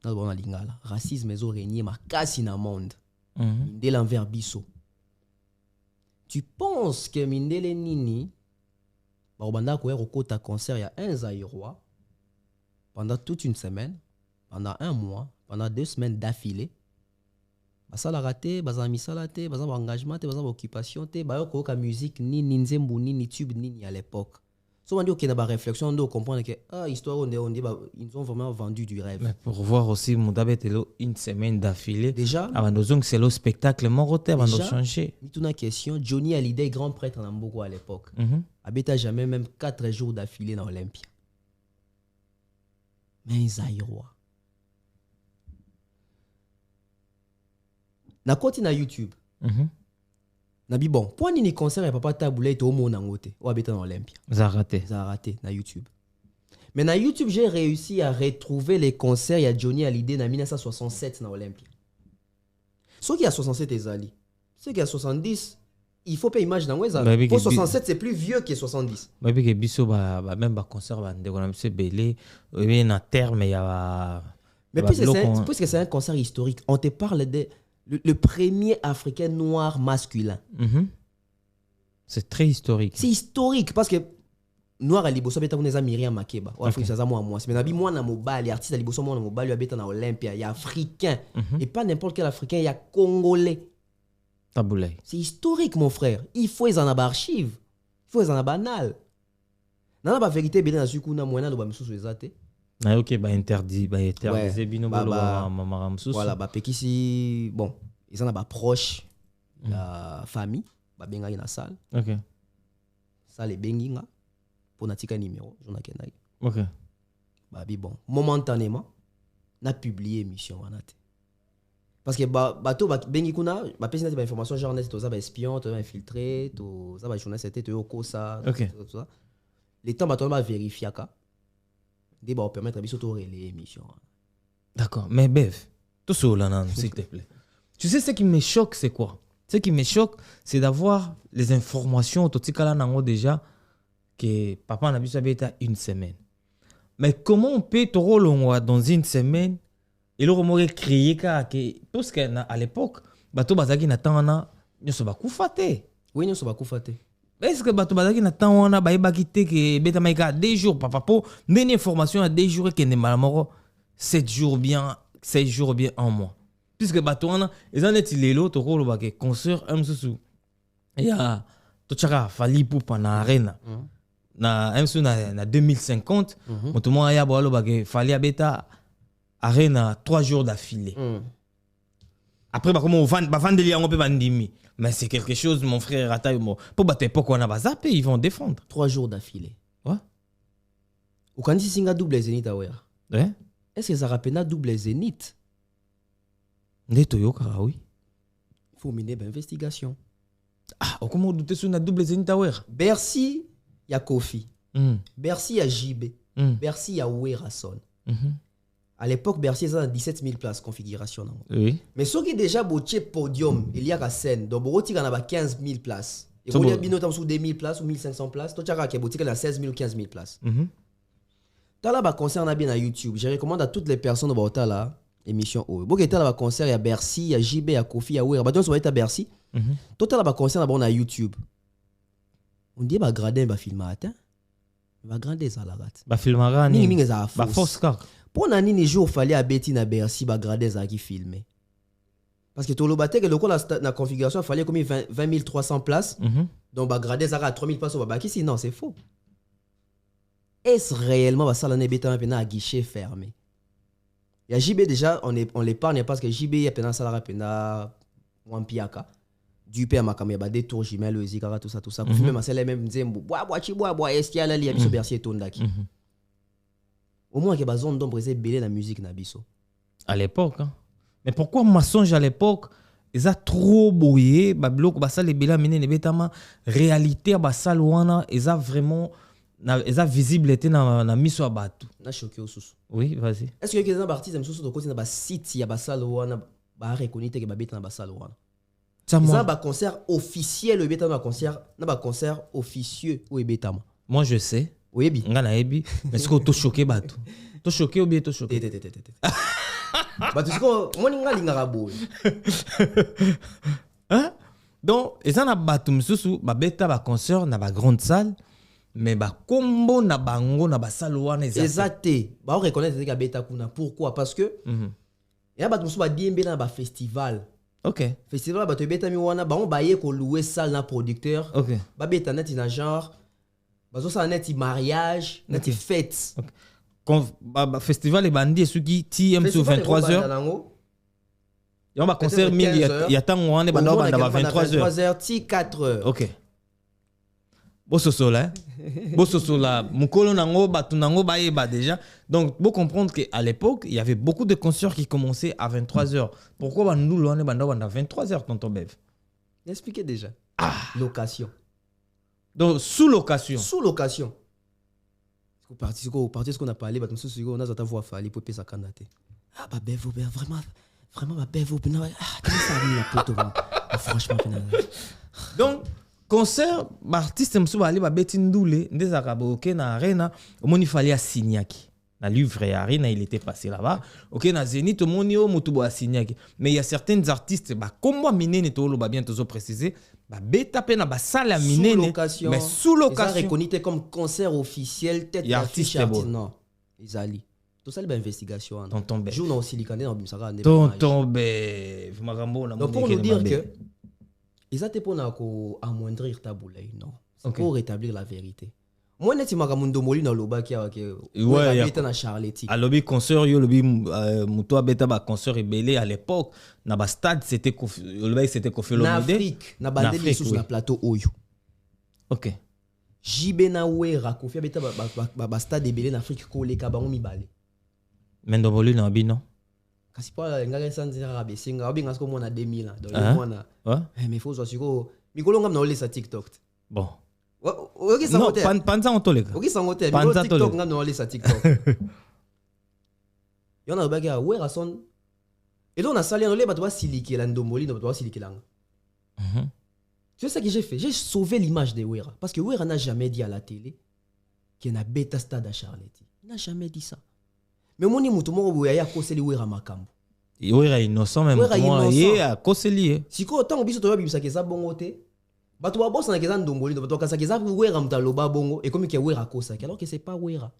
Dans lingala, racisme est régné makasi na monde. Mindele envers biso. Tu penses que mindele nini ba obanda ko rekota concert ya un Zaïrois pendant toute une semaine, pendant 1 mois, pendant 2 semaines d'affilée. Basala raté, bazala misala te, bazala engagement te, bazala occupation te, ba yo ko ka musique ni nzembu ni tube ni à l'époque. So on dit qu'il y a une réflexion, on doit comprendre que histoire on dit ils ont vraiment vendu du rêve. Mais pour voir aussi Moudabetelo une semaine d'affilée. Déjà avant de dire que c'est le spectacle Moroté avant de changer. Une question, Johnny Hallyday grand prêtre en Mbogo à l'époque. Habita jamais même 4 jours d'affilée dans Olympia. Mais Zaïrois. Na côté na YouTube. Nabi bon, pour ni concert et papa taboulé to mo nangote ou habiter dans Olympia. Ça a raté na YouTube. Mais na YouTube, j'ai réussi à retrouver les concerts, il y a Johnny Hallyday en 1967 dans Olympia. Ceux qui a 67 ezali. Ceux qui a 70, il faut pas imaginer ça. Pour 67 c'est plus vieux que 70. Mais que biso même ba concert ba ndeko na biso belé, oui na terme il y a mais puisque c'est un concert historique, on te parle de le premier Africain noir masculin. C'est très historique. C'est historique parce que noir à liboso beta kuneza Myriam Makeba. Ou Afrique ça moi moi. Mais nabi moi na mobile, artiste à liboso moi na mobile, beta na Olympia, il y a africain et pas n'importe quel africain, il y a congolais. Taboulé. C'est historique mon frère. Il faut les en avoir archives. Il faut les en avoir banal. Nana ba vérité beta na sukuna moina do ba misusu ezate. Ah ok, bah interdit bino bolo mama msusu. Voilà, bah pekisi bon, ils en a proche la famille, bah benga na salle. OK. Salle benginga pour natika numéro, jona kenai. OK. Bah bon, momentanément na publié émission wanate. Parce que bato bengi kuna, ba pesi na ba information journaliste to za ba espion, to infiltré, to za ba journaliste c'était to kosa, tout ça. Les temps bato ba vérifier ka. Débat permettre à biso les émissions. D'accord, mais Bev, tout ça là, s'il te plaît. Tu sais ce qui me choque c'est quoi? Ce qui me choque c'est d'avoir les informations tout là nango déjà que papa n'a biso beta une semaine. Mais comment on peut te rôler dans une semaine et le remoré crier que parce qu'à l'époque bato bazaki na tanga nyoso bakufate. Oui, nyoso bakufate. Est-ce que bato bazaki na temps wana ba yebaki te ke beta maika 2 jours papa po ndeni information à 2 jours que ne malamoro 7 jours bien 16 jours bien en mois puisque bato wana ezaneti lelo to ko ba ke concert msusu ya to chaka fali pour na arena na msusu na 2050 moto mo ya bo ba ke fali abeta arena 3 jours d'affilée. Après, bah, comment on va vendre les gens, on peut bandimi. Mais c'est quelque chose, mon frère, pour battre l'époque, on a pas zappé, ils vont défendre. 3 jours d'affilée. Ouais. Ou quand il singa double zénith, ouais. Ouais. Est-ce que ça rappelle double zénith? Netoyo, oui. Il faut mener une investigation. Ah, comment on doute sur une double zénith, ouais. Bercy, il y a Kofi. Bercy, il y a JB. Bercy, il y a Ouerason. À l'époque, Bercy était dans 17 000 places, configuration. Oui. Mais ceux qui déjà boté podium, il y a la scène, donc il y a 15 000 places. Et il y a bien sous 2 000 places ou 1 500 places. Toi, tu as qui 16 000 ou 15 000 places. Tu as là, concert bien à YouTube. Je recommande à toutes les personnes de là, émission. Si tu as là, concert, il y a Bercy, il y a JB, il y a Kofi, il y a Ouera. Tu as Bercy. Toi, tu as là, concert à YouTube. On dit, bah, gradin, bah, film à atteint. Bah, gradin, ça, la rate. Bah, film à rate. Bah, force car. Pour un ni jour, il fallait à Betty na Bercy, bah, gradin, ça, qui filmer. Parce que tout le bâtiment, la configuration, il fallait comme 20 300 places. Donc, bah, gradin, ça, à 3 000 places, au bas, non, c'est faux. Est-ce réellement, bah, ça, l'année béton, à guichet fermé? Il y a JB déjà, on l'épargne parce que JB, il y a un salaire, il y a un piaka. Du père ma caméra bah des tours jimel le zikara tout ça pour filmer ma celle même dire bois est-ce qu'il y a là li biso bercier tondaki au moins que ba zone d'ombre c'est belé la musique na biso à l'époque hein. Mais pourquoi mensonge à l'époque ils a trop bouillé ba bloc ba ça les bela mené ne betama réalité ba ça wana ils a vraiment ils a visibilité na miso à batu na choqué au sous oui vas-y est-ce que quelqu'un artiste aime sous de côté na ba site ya ba ça wana ba reconnaître que ba beta na ba ça wana ça va concert officiel ou bétama concert n'a concert officieux ou bétama moi je sais oui bi ngana ebi mais ce que tu choqué batu tu choqué ou bien tu choqué bah tu sais quoi moi ninga linga boy hein donc et ça na batu msusu ba beta ba concert na ba grande salle mais ba combo na bango na ba salle wana exacté ba on reconnaître que beta kuna pourquoi parce que et ba msusu ba diembe na ba festival. Ok. Festival ba to beta mi wana ba on baye ko louer salle na producteur. Ok. Ba beta net na genre ba zo sa net mariage, net fête. Ok. Quand ba festival et bandi ceux qui TM sur 23h. Il y a un concert il y a tant on est banda 23h ti 4h. Ok. Bososola. Bososola mukolo nango batu nango baye ba déjà. Donc faut comprendre que à l'époque, il y avait beaucoup de concerts qui commençaient à 23h. Pourquoi nous on est banda 23h tonton Bev? Expliquez déjà. Location. Donc sous location. Sous location. Parti ce qu'on a parlé bah monsieur on a ta voix fallait pour payer sa canate. Ah bah Bev vraiment bah Bev comment ça a mis la pote franchement donc concert artiste msuba ali ba betindoule ndezaka boke na arena au moni fallait à Signaki na livre arena il était passé là-bas OK na Zénith au moni o mutubo à Signaki mais il y a certains artistes bah comme moi minene to lo ba bien toujours préciser bah beta pe na ba salle à minene mais sous location ça reconnu comme concert officiel tête d'affiche non ils ali tout ça les investigation tonton be jour na aussi likane na bimisaka tonton be makambo na donc pour nous dire que ils ont été pour amoindrir ta boule, non. C'est pour rétablir la vérité. Moi, je suis Makamundo Moli dans le bas qui a été dans Charletti. À l'objet concert, il y a l'objet Moutoua Beta ba concert rebellé à l'époque. Dans le stade, c'était Kofi Olomide. En Afrique, na bandé sur le plateau Oyo. Ok. Jibe na Ouera, Kofi Beta ba stade rebellé en Afrique collé kabango mibale. Mendo Moli na bino. Kasi pas ngaka sanzira rabe singa obi ngasko mona 2000 donc mona mais faut siko mikolo ngam na ole sa TikTok bon OK ça moteur non panza on toleka OK ça moteur mikolo TikTok ngam na ole sa TikTok yona ba ga wera son et donc on a salé on le bato ba siliki la ndomboli no bato ba siliki langa c'est ça que j'ai fait j'ai sauvé l'image de Wera parce que Wera n'a jamais dit à la télé qu'il y a un bêta stade à Charletti il n'a jamais dit ça. Mais moni mutu moko boya ya koseli Wera makambo. Wera innocent même moi ye a koseli. Siko tant biso to bibisa ke za bongo te. Bato ba bossa na ke za ndomboli do bato ka sa ke za Wera mtalo ba bongo et comme que Wera kosa alors que c'est pas Wera.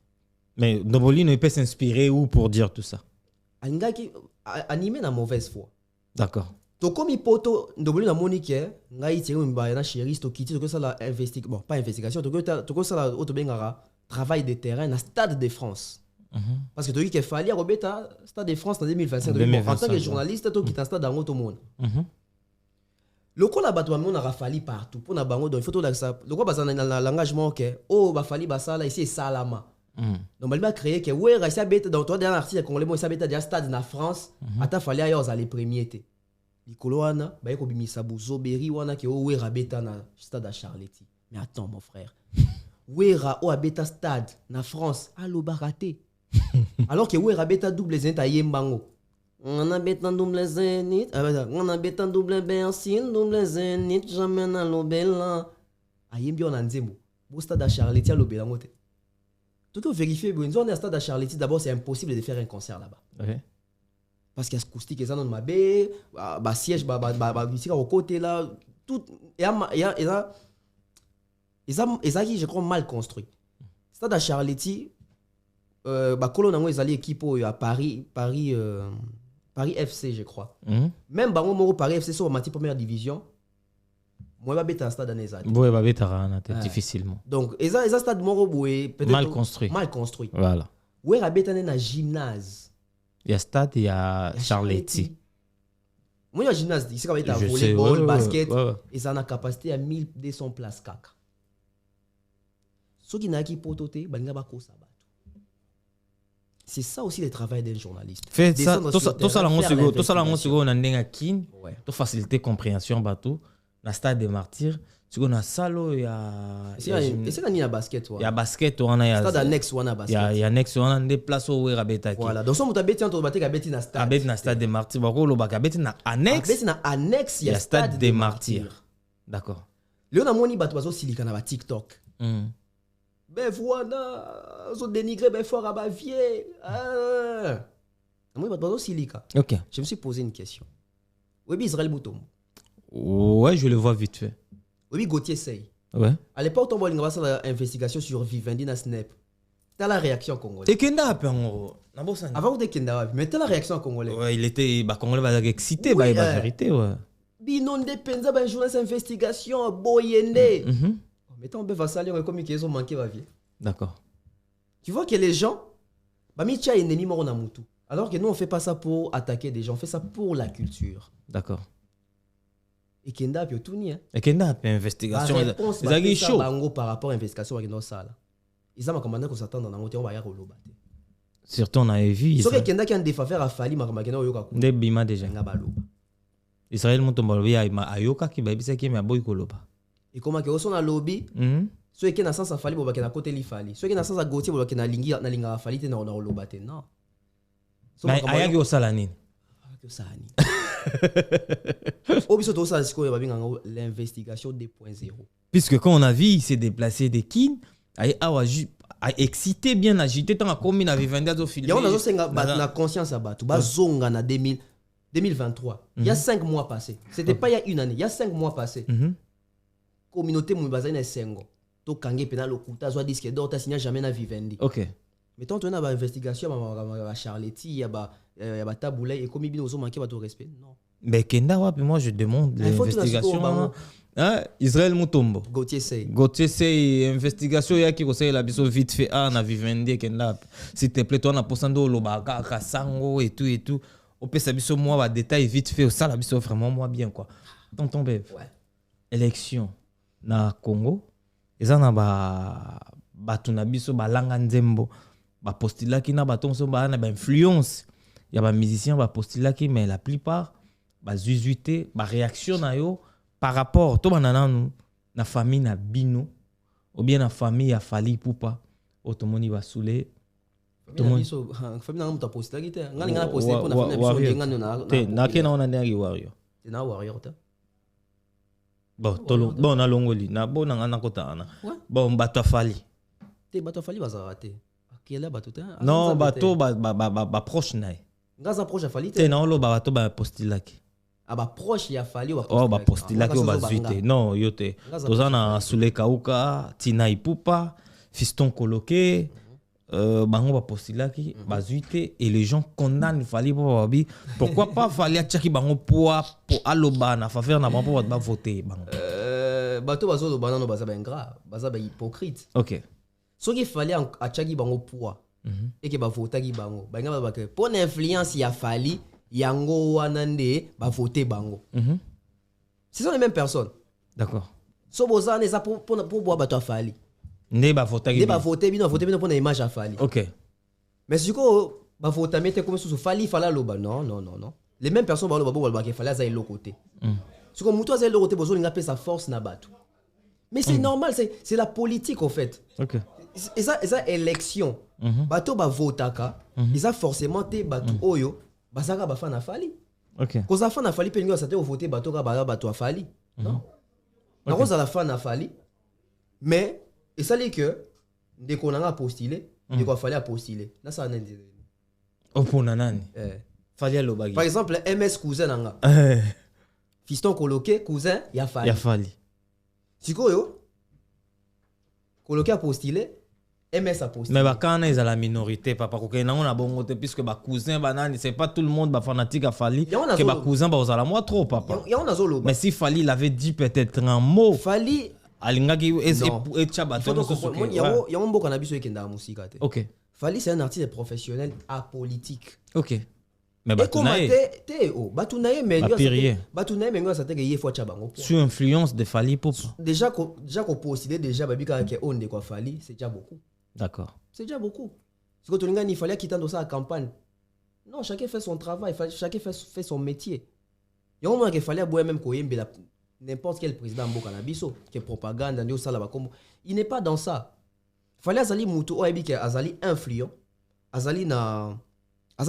Mais Ndomboli ne peut s'inspirer où pour dire tout ça. Anga ki animé na mauvaise foi. D'accord. To comme poto Ndomboli na monique ngai tire mba na chérie to kiti to que ça la investigation bon pas investigation to que ça la auto bengara travail de terrain na Stade de France. Parce que tu dis qu'il fallait Robeta Stade de France en 2025 en tant que journaliste tu quittes un stade dans tout le monde le coup là bateau on a fallu partout pour na bango donc il faut tout ça le quoi parce dans le langagement que oh ba fali ba ça là ici salama donc il va créer que ouais ça bête dans toi dernier article congolais moi ça bête déjà stade na France ata fallait ailleurs aller premier té likolo wana ba ko bimisa buzoberi wana que oh ouais rabeta na stade à Charletti mais attends mon frère Wera o abeta stade na France allo baraté Alors que ouais rabeta double zénith à yembango. On a bêta double zénith, on a bêta double bercine, double zénith, jamais na lobela. À yembi on a nzembo. Au stade à Charletti à lobela moté. Tout que vérifier, on est à stade à Charletti, d'abord c'est impossible de faire un concert là-bas. Okay. Parce qu'il y a acoustique et ça dans ma baie, bah siège, bah ici au côté là, tout, et ça qui je crois mal construit. Stade à Charletti, bah colonne en ils allaient équipe à Paris FC je crois. Même bah moi Paris FC sur ma première division, moi va bête un stade en Ezad. Ouais va bête difficilement. Donc ça stade moro peut-être mal construit. Mal construit. Voilà. Ouais va bête un gymnase. Il y a stade, il y a Charletti. Moi, il y a gymnase. Ici, quand il y a volleyball, basket, et ça a une capacité à 1200 places. Ceux qui n'ont pas pototé, c'est ça aussi le travail d'un journaliste. Fait ça, tout ça, on a un kin, pour faciliter la compréhension, dans le stade des martyrs. Tu connais Salo, il y a. C'est qu'il y a basket. Il y a basket, on a. Stade annexe, on a basket. Il y a annexe, on a des places où il y a basket. Voilà, donc si on a basket, on a basket dans stade. Basket dans stade des martyrs, il y a basket dans annexe. Dans annexe, il y a stade des martyrs. D'accord. Là, on a mon ibato silicon à TikTok. Ben voilà, on dénigre ben fort à Bavier. Moi, ibato silicon. Ok. Je me suis posé une question. Oui, Israël Moutom. Ouais, je le vois vite fait. Oui, Gauthier Sey. Ouais. À l'époque, on a fait l'investigation sur Vivendi dans Snap. T'as la réaction congolaise. Et Kenda a avant de Kenda, mais t'as la réaction congolaise. Ouais, il était congolais excité, la vérité, ouais. Binon de Penza, un journaliste d'investigation, Boyende. Mais t'as un peu vassal, comme ils ont manqué ma vie. D'accord. Tu vois que les gens, Micha est ennemi mort en Amoutou. Alors que nous, on fait pas ça pour attaquer des gens, on fait ça pour la culture. D'accord. Et Kenda a pu tout nier. Et Kenda a pu investigation. C'est chaud. Par rapport à l'investigation, ils ont commandé qu'on s'attend dans la montée, on va y aller au loba. Surtout, on avait vu. Sauf que Kenda qui a des faveurs à Fali, Makamagena, Oyoka. Des bima déjà. Israël Moutombolobi a Ayoka qui baby qui m'a boy koloba. Et comment que on a lobby? Ceux qui ont sens à Fali, ils vont à côté de Fali. Ceux qui ont sens à Gauthier, ils vont à Linga Fali, ils vont à loba. Non. Mais Ayagi au Salanine. L'investigation 2.0. Puisque quand on a vu, il s'est déplacé des kin, a excité, bien agité, tant que comme il avait vendu à filmer. Il y a la conscience à battre. Bazonga na 2023. Il y a 5 mois passés. C'était pas il y a une année. Il y a 5 mois passés. Communauté Moubaza na Sengo. To kange penal okuta zo disque d'or ta signé jamais na Vivendi. OK. Mais tant on a une investigation à Charletti, il y a Taboulay et comme il nous ont manqué de respect. Non. Mais Kenda wapi, moi je demande l'investigation. Israël Moutombo. Gauthier Sey. Gauthier Sey, investigation ya ki conseille la biso vite fait na Vivendi Kenda. S'il te plaît, toi na posando lobaka kasango et tout. On peut savoir biso moi ba détail vite fait ça la biso vraiment moi bien quoi. Tonton Bev. Ouais. Élection na Congo. Eza na ba tuna biso ba langa nzembo. Ba postulaki na baton so ba na ba influence. Il y a des musiciens qui postulent, mais la plupart, zuzuité, réaction na yo par rapport to banana na famille na bino ou bien na famille a Fali Poupa, automoni va soulé. Famille na muta postulaki te. Ngani ngana postulaki pour na famille biso ngani na. Te na ke na ona ndaki warrior. Te na warrior ta. Bon na longoli na bon na kota ana. Bon bato Fali. Te bato Fali bazarate. Akela bato te. Non bato ba proche na. Ngaza proche ya Fali te. Te na olo ba bato ba postulaki. Aba proche ya Fali ba postulaki. Oh ba postulaki ba zuite. Non yote. Tozana Soule Kauka, Tina Ipupa, Fiston Coloqué, bango ba postulaki ba zuite et les gens condamnent Fali pour babi. Pourquoi pas Fali a tchaki bango pour aloba na faveur na bango ba voter bango. Bato bazo do banano baza ba ingrat, baza ba hypocrite. OK. Ce qu'il fallait a tchaki bango pour et que ba votaki bango banga ba que pour l'influence ya Fali yango wanande ba voter bango. Ce sont les mêmes personnes. D'accord. So boza ne ça pour boire bato Fali. Ne ba votaki. Ne ba voter bino pour image à Fali. OK. Mais du coup ba voter mettre comme sous Fali fala loba non. Les mêmes personnes ba loba que Fali za l'autre côté. Ce que muto za l'autre côté bozo linga pe sa force na bato. Mais c'est normal, c'est la politique en fait. Ok. Et ça élection. Bato ba votaka, ils ont forcément te bato oyo, basaka ba fa na fali. Ok. Cause la fa na fali pe ningo sa te voter bato ka ba bato a fali. Non. Na cause la fa na fali. Mais et ça dit que dès qu'on a postulé, dès qu'on fallait postuler. Na ça n'a dit. Oh pour nanani. Fali alobagi. Par exemple, MS cousin nanga. Fiston coloqué cousin ya fali. Ya fali. Sikoyo coloqué a postulé, MS a postulé. Mais bakana ils à la minorité papa ko na on a bon côté puisque ba cousin banani c'est pas tout le monde ba fanatique a fali que ba cousin ba osala moi trop papa. Ya on a zolo. Mais si Fali il avait dit peut-être un mot Fali alingaki et tchaba il y a un mot qu'on a besoin de musique. OK. Fali c'est un artiste professionnel apolitique. OK. Mais Batunaye Batunaye mengo ça te que yefo tchabango. Sur influence de Fali pop. Déjà qu'on postulé déjà babika que on de quoi Fali, c'est déjà beaucoup. D'accord. C'est déjà beaucoup. C'est que Tolinga il fallait quitter dans sa campagne. Non, chacun fait son travail, chacun fait son métier. Il y a un moment qu'il fallait boire même koyembe n'importe quel président mboka na biso qui propagande ndio sala ba comme il n'est pas dans ça. Fallait azali mutu oyebi ke azali influent, azali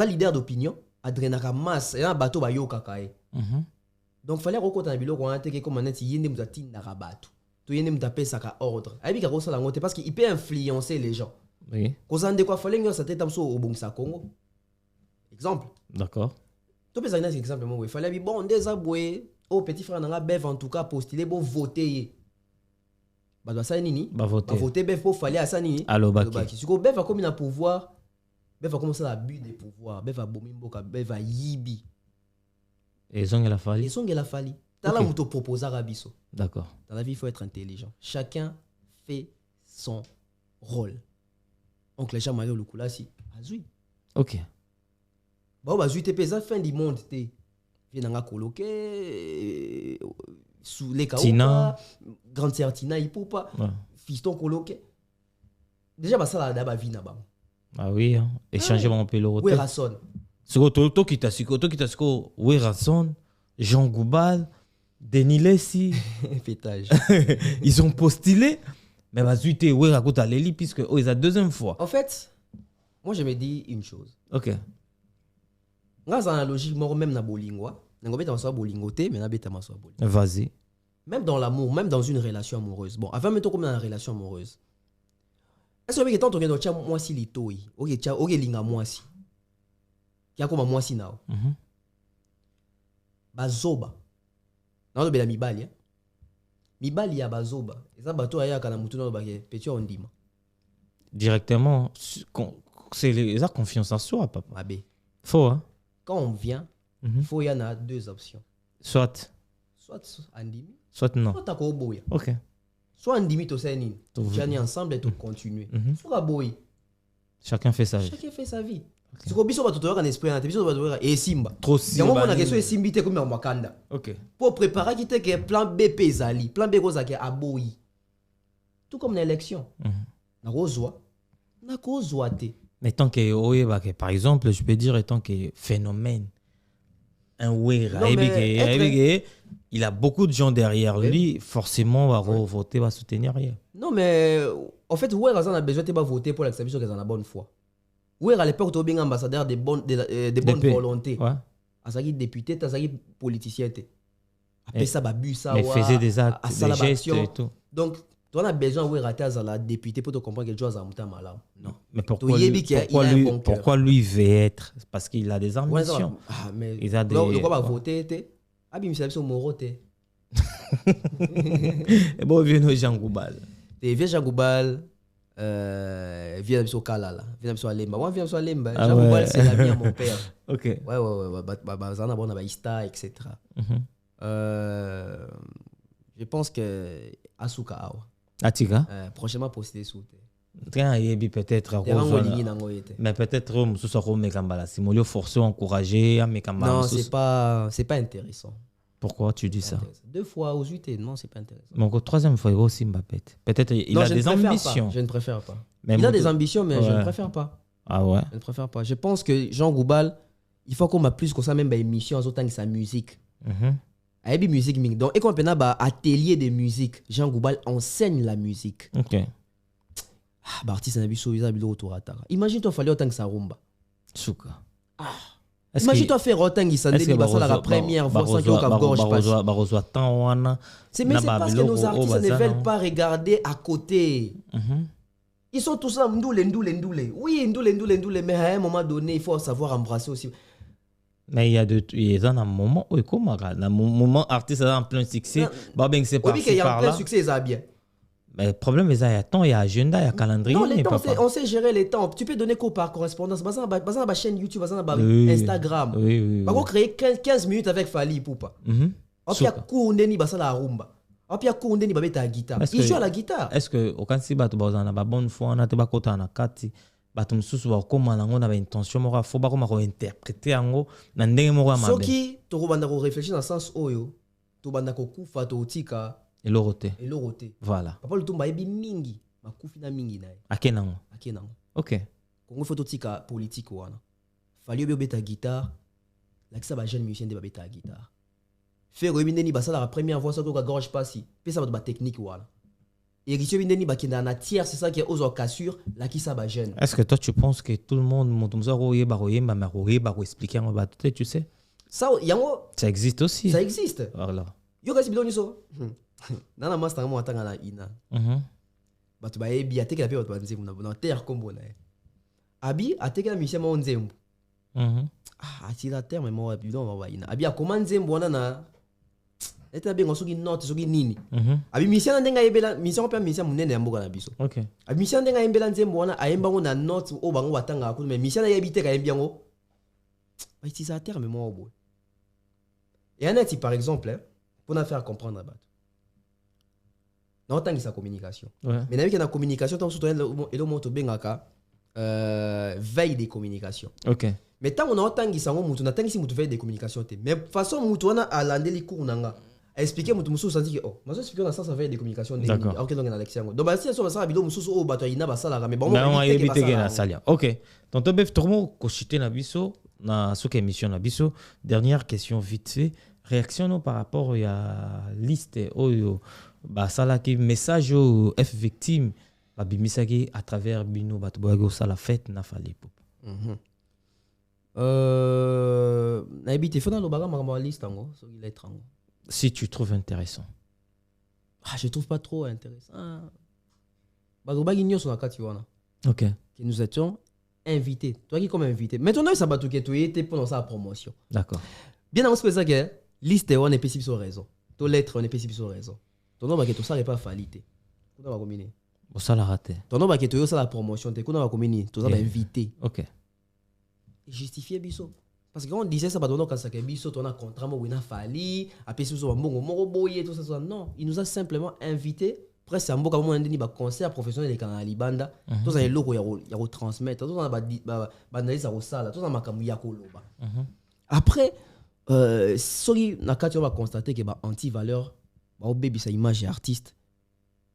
leader d'opinion, adrenaka masse et un bateau ba yoka kae. Donc fallait rekota na biloko on a te comme net yende mutati na rabato. To yende mutapesa ka ordre. Ayebi ka kosala ngote parce qu'il peut influencer les gens. Oui. Kozande kwa fallait ngo sa tête amso obongisa Congo. Exemple. D'accord. Tu peux donner un exemple moi il fallait bon des aboué au petit frère nanga bev en tout cas postuler pour voter. Ba doit ça nini? Ba voter bev pour fallait à ça nini? Allo baki. Si ko bev a comme na pouvoir, bev a commencé à abus des pouvoirs, bev a bomi mboka, bev a yibi. Et zong la Fali. Et zong la Fali. T'as la muto proposer à biso. D'accord. Dans la vie il faut être intelligent. Chacun fait son rôle. Oncle Jean Mario Lukulasi, azui. OK. Bah bah zui te pesa fin du monde te. Viens nga coloqué sous les Tina. grande sœur Tina Ipopa. Fiston coloqué. Déjà bah ça là d'abord vie na ba. Ah oui, hein. Échanger mon pelo. Oui Rasson. Siko to kitasiko oui Rasson, Jean Goubal, Denis Lessi. Pétage. Ils ont postulé mais bah zui te oui raconte à Leli puisque c'est la deuxième fois. En fait, moi je me dis une chose. OK. Dans analogie même na bolingwa, na ngobeta maso bolingo te mais na beta maso bolingo. Vas-y. Même dans l'amour, même dans une relation amoureuse. Bon, avant mettons comme dans une relation amoureuse. Est-ce que tant on vient de tia moi si litoi, OK tia OK linga moi si. Kia comme moi si nao. Bazoba. Na ndo bela mibali. Mibali ya bazoba. Eza bato aya kana mutu na ba ke petit ondima. Directement c'est la confiance en soi papa. Mabé. Faux hein. Quand on vient, il faut y en a deux options. Soit Andimi, soit non. soit Takoboya. OK. Soit Andimi to Senin. Tu es ensemble et tu continues. Soit Boy. Chacun fait sa vie. Chacun fait sa vie. C'est comme biso bato toka na esprit na biso bato et Simba. Trop Simba. Yamo na question et Simbi te comme en Wakanda. OK. Pour préparer qui te que plan B pezali, plan B koza ke aboyi. Tout comme l'élection. Na kozwa. Na kozwa te. Mais tant que par exemple, je peux dire tant que phénomène un Wera il a beaucoup de gens derrière lui, forcément va voter, va soutenir rien. Non mais en fait Wera a besoin de voter pour l'acceptation qu'ils ont la bonne foi. Wera à l'époque tu bien ambassadeur de bonnes volontés. Ouais. Azaki député, azaki politicien te. Après ça babu ça mais faisait des actes, des gestes et tout. Donc tu as besoin de rater à la députée pour te comprendre quelque chose à monter malade. Non. Mais pourquoi lui il veut être? Parce qu'il a des ambitions. Ah mais il a des. Donc quoi va voter te? Ah bien c'est Moro te. Et bon vient Jean Goubal. Et vient Jean Goubal vient sur Kalala, vient sur Lemba. Moi vient sur Lemba. Jean Goubal c'est l'ami à mon père. OK. Ouais ça na bon na Ista etc. Je pense que Asuka awa. Atika prochainement posté sous peut-être mais peut-être ce sera mekambala simolio forcer encourager mekambala. Non, c'est pas intéressant. Pourquoi tu dis ça? Deux fois aux 8 non, c'est pas intéressant. Donc troisième fois il va aussi Mbappé. Peut-être il a des ambitions. Je ne préfère pas. Il a des ambitions mais je ne préfère pas. Ah ouais. Je ne préfère pas. Je pense que Jean Goubal, il faut qu'on m'a plus que ça même émission en autant que sa musique. ayebi musique mingi. Donc et qu'on appelle ba atelier de musique. Jean Goubal enseigne la musique. OK. Ah, bah artiste na biso ils bilo autour ataka. Imagine toi fallait autant que ça rumba. Souka. Imagine toi faire autant que ça ndeni basala la première voix sans que gorge passe. C'est mais c'est parce que nos artistes ne veulent pas regarder à côté. Ils sont tous là ndoule. Oui, ndoule mais à un moment donné, il faut savoir embrasser aussi. Mais il y a un moment où comment un moment artiste en plein succès, bah ben c'est pas. Oui, qu'il y a en plein succès ça bien. Mais le problème, il y a temps, il y a agenda, il y a calendrier. Non, les temps, on sait gérer les temps. Tu peux donner quoi par correspondance. Basant à ma chaîne YouTube, basant à Instagram. Oui. Par contre, créer 15 minutes avec Fali Poupa. Et puis, il y a Koundeni, basant la rumba. Et puis, il y a Koundeni, basant la guitare. Il joue à la guitare. Est-ce que, au cas où tu as une bonne foi, on a des côtés en akati, batum susu wa comment on a intention, on faut pas comment interpréter en gros, dans des moments. Ce qui, tu vas réfléchir dans le sens où tu vas kufa, tu tika. Et l'oroté. Voilà. Papa le tomba ebi mingi, ma kufina mingi nae. Akenango. OK. Kongo photo tika politique wana. Fallait be beta guitare. La ça ba jeune musicien de ba beta guitare. Faire bindeni ba ça la première voix ça ko gorge pas si. Pe ça ba technique wana. Et risio bindeni ba kinda na tiers c'est ça qui est aux cassure la qui ça ba jeune. Est-ce que toi tu penses que tout le monde montumza roye ba expliquer on va tout tu sais? Ça yango ça existe aussi. Ça existe. Voilà. Yo kasi bidoni so. Nana master mo atanga na ina. Batu ba ebi ateke la pe batu banzembu na terre kombo na. Abi ateke la musicien mo nzembu. Atira terme mo bidon ba ina. Abi akoma nzembu wana na eta bengo soki note soki nini. Abi musicien na ndenga yebela musicien pe musicien munene ya mboka na biso. OK. Abi musicien ndenga yembela nzembu wana ayemba ngo na note o bango batanga ko mais musicien na yebite ka yembi ngo. Ba itisa terme mo obo. Et anati par exemple pour na faire comprendre batu. Non, tant que sa communication. Ouais. Mais dans la communication, tant que le mot bengaka veille des communications. OK. Mais tant on a tant que ça on mutu na tant que si mutu veille des communications te. Mais façon mutu on a à lander les cours nanga. Expliquer mutu musu senti que oh, moi je expliquer dans sens veille des communications de. OK donc na lection. Donc bah si ça ça bilo musu o bato ina ba sala mais bon on évite que na salia. OK. Tonton Bef tourmo ko chité na biso na souk émission na biso. Dernière question vite fait. Réaction par rapport à liste oyo ba sala ki message au F victime ba bimisaki à travers bino bato boago sala fête na Fally Ipupa. Na ebite fona lo baga ma liste ngo so il lettre ngo. Si tu trouves intéressant. Je trouve pas trop intéressant. Ba go bagi nyoso na kati wana. OK. Que nous étions invités. Toi qui comme invité. Maintenant ça batu que tu étais pendant sa promotion. D'accord. Bien avant c'est ça que liste on est possible sur raison. To lettre on est possible sur raison. Ton nom que tout ça n'est pas falité. Comment va combiner? Bon ça l'a raté. Ton nom que tu ça la promotion, tu comment va combiner? Tout ça va invité. OK. Justifier biso. Parce que quand on disait ça pas donner quand ça que biso ton contrat mo wina Fally, après ça so mbongo moko boyer tout ça non, il nous a simplement invité presque mboka mo ndeni ba concert professionnel de Canal Banda. Tout ça est logo ya retransmettre, tout ça ba analyse au sala, tout ça makamu ya koloba. Après sorry nakati on va constater que ba anti valeur ba baby sa image artiste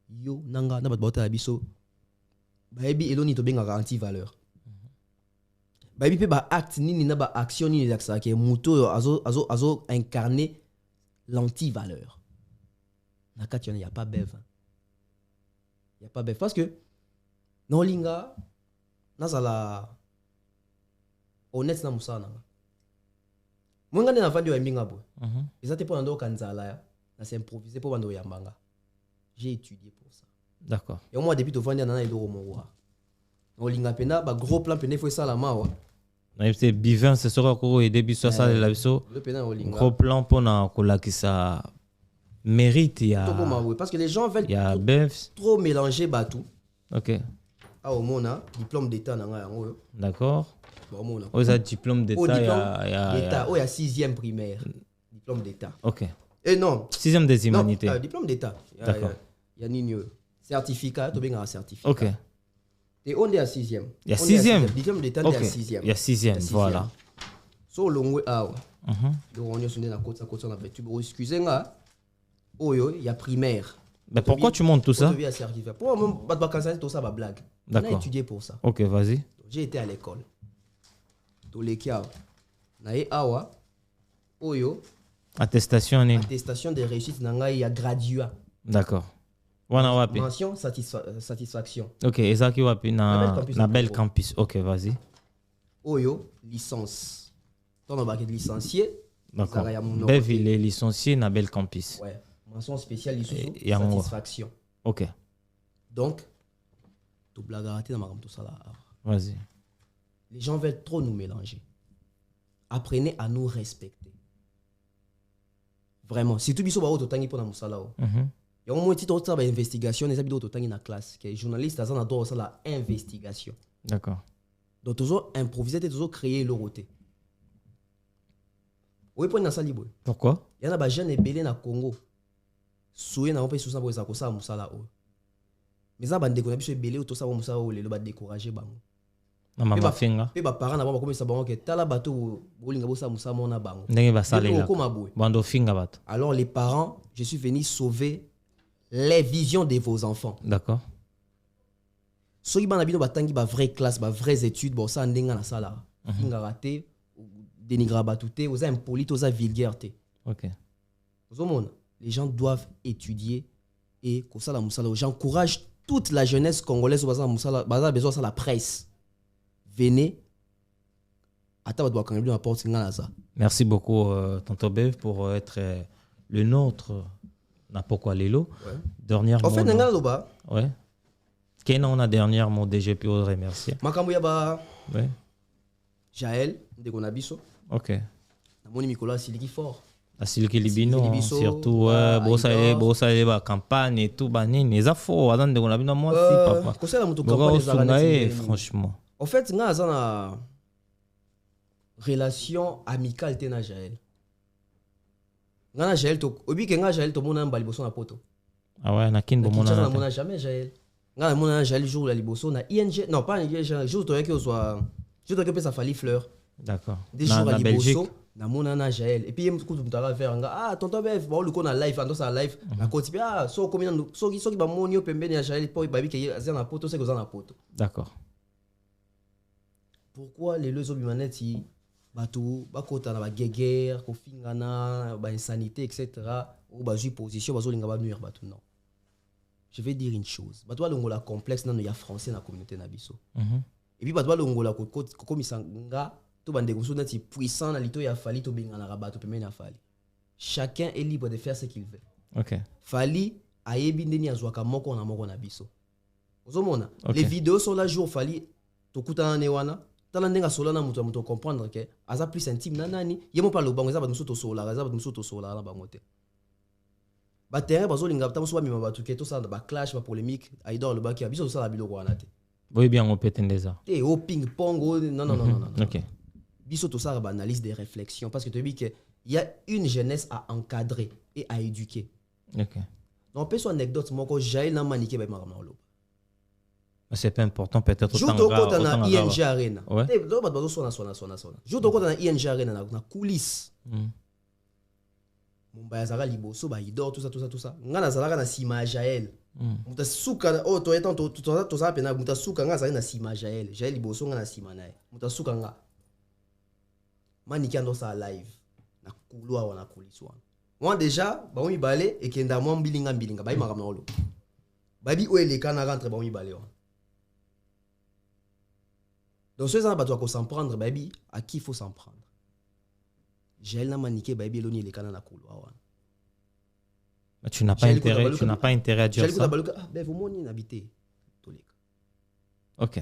yo nanga na ba ta biso ba baby eloni to benga anti valeur ba baby pe ba acte nini na ba action nini la ça que muto azo incarner l'anti valeur nakati on y a pas bev parce que non linga nazala honnête na musana moi ngane na vandi wa mbinga bo ezate pour ndo kanzala ya na s'improviser pour bando yambanga. J'ai étudié pour ça. D'accord. Et moi depuis to vandi na edo mowa. On linga pena ba gros plan pena faut ça la mawa. Na c'est bivin ce sera ko aider biso ça la biso. Gros plan pour na ko la qui ça mérite ya. Parce que les gens veulent trop mélanger batou. OK. Ah au mona diplôme d'état na nga yango. D'accord. Oh, ça diplôme d'état il y a 6e primaire. Diplôme d'état. OK. Et non. 6e des humanités. Diplôme d'état. D'accord. Il y a nini certificat, tu as un certificat. OK. Et on est à 6e. Il y a 6e. Diplôme d'état, il y a 6e. Il y a 6e, voilà. So long ah. Donc on est sur la côte ça na tu excusez-moi. Oh il y a primaire. Mais pourquoi tu montes tout ça? Pour moi pas cancer tout ça va blague. On a étudié pour ça. OK, vas-y. J'ai été à l'école. To lekia. Na e awa. Oyo Attestation nini? Attestation de réussite nanga ya graduat. D'accord. Wana wapi? Mention satisfaction. Ok, ezaki wapi na Bel Campus. Ok, vas-y. Oyo licence. Ton on va licencié. D'accord. Bev il est licencié na Bel Campus. Ouais. Mention spéciale ici satisfaction. Ok. Donc tout blague raté dans ma tout ça là. Vas-y. Les gens veulent trop nous mélanger. Apprenez à nous respecter. Vraiment. Si tu biso ba auto tangi pour na musala o. Il y a un moment où tu as une investigation, les habitants dans la classe. Les journalistes ont adoré la investigation. D'accord. Donc, toujours improviser, toujours créer le roté. Oui, pour ça libre. Pourquoi? Il y a des jeunes ébélés dans le Congo. Soué n'a pas sous ça pour ça musala o. Mais ça bande qu'on a biso ébélé ou tout ça pour musala o le ba décourager bango. Na mama finga. Pe ba parents na ba comme ça bango que tala bato bolinga bo ça musala mona bango. Ndenge ba salela. Bando finga bato. Alors les parents, je suis venu sauver les visions de vos enfants. D'accord. Ceux qui ont batangi ba vraie classe, ba vraies études, bon ça ndenga na sala. Finga raté, dénigrer batouté, aux impolite, aux vulgarité. OK. Les gens doivent étudier et comme ça la musala, j'encourage toute la jeunesse congolaise au bazar musala, bazar besoin ça la presse. Venez Merci beaucoup Tonton Bev pour être le nôtre. Pourquoi Lelo. Dernière en fait nanga loba. Ouais. Kena on a dernière mot DG puis remercier. Makambo ba. Ouais. Jaël de Gonabiso. OK. Na moni Nicolas Siliki fort. La Siliki Libino surtout bossa ba campagne et tout banini les afo adam de Gonabino moi si papa. Ko sala mutu campagne za franchement. En fait nga azana relation amicale te na Jaël. Nga Jaël to obi ke nga Jaël to mona mbali boso na poto. Ah ouais na kinbo mona na mona jamais Jaël. Nga mona Jaël jour la liboso na ING non pas ING jour to yake soit jour to yake ça fali fleur. D'accord. Des jours à liboso na mona na Jaël et puis yem ko mutala faire nga ah tonton Bev ba luko na live ando sa live na kotipi ah so combien so ki ba moni pembeni ya Jaël po babi ke azia na poto c'est que za na poto. D'accord. Pourquoi les deux obimaneti bato bakota na ba guerre ko fingana ba insanité etc. ou ba ju position bazo linga ba nuire bato non. Je vais dire une chose. Bato longola complexe nan ya français na communauté na biso. Et puis bato longola ko komisanga to bande ko nati puissant na lito ya fali to bengana rabato pemeni ya fali. Chacun est libre de faire ce qu'il veut. OK. Fali ayebi ndeni azwaka moko na biso. Ozomona les vidéos sont là jour fali to kutana ne wana talandenga solana muto comprendre que aza plus intime nanani yemo pa lo bango za ba muso to sola na bango te ba terrain bazo linga tamu so ba mima batu ke to sa ba clash ba polémique aidor le baki abiso ça la biloko wana te boy bien on petendeza te au ping pong non. OK. Biso to sa ba analyse des réflexions parce que tu dis que il y a une jeunesse à encadrer et à éduquer. OK. Donc peut so anecdote moko Jaël na manique ba makamna lo. C'est pas important peut-être autant que na ING Arena. Ouais. Do ba bazo sona. Jour to na ING Arena na coulisse. Mumba ya zara liboso ba idor tout ça. Nga na zara na sima Jaël. Muta suka o to etant to ça pena muta suka nga zara na sima Jaël. Jaël liboso nga na sima na. Muta suka nga. Mani kando sa live na couloir wana coulisse wana. Moi déjà ba mi balé et kenda mo mbilinga ba i makamna olo. Babi o ele kana rentre ba mi balé wana. Donc, ceux qui doivent s'en prendre, baby, à qui il faut s'en prendre? J'ai la maniqué, baby, l'oni les canaux à couloir. Tu n'as pas intérêt à dire ça. Ben, vous m'en habitez. OK.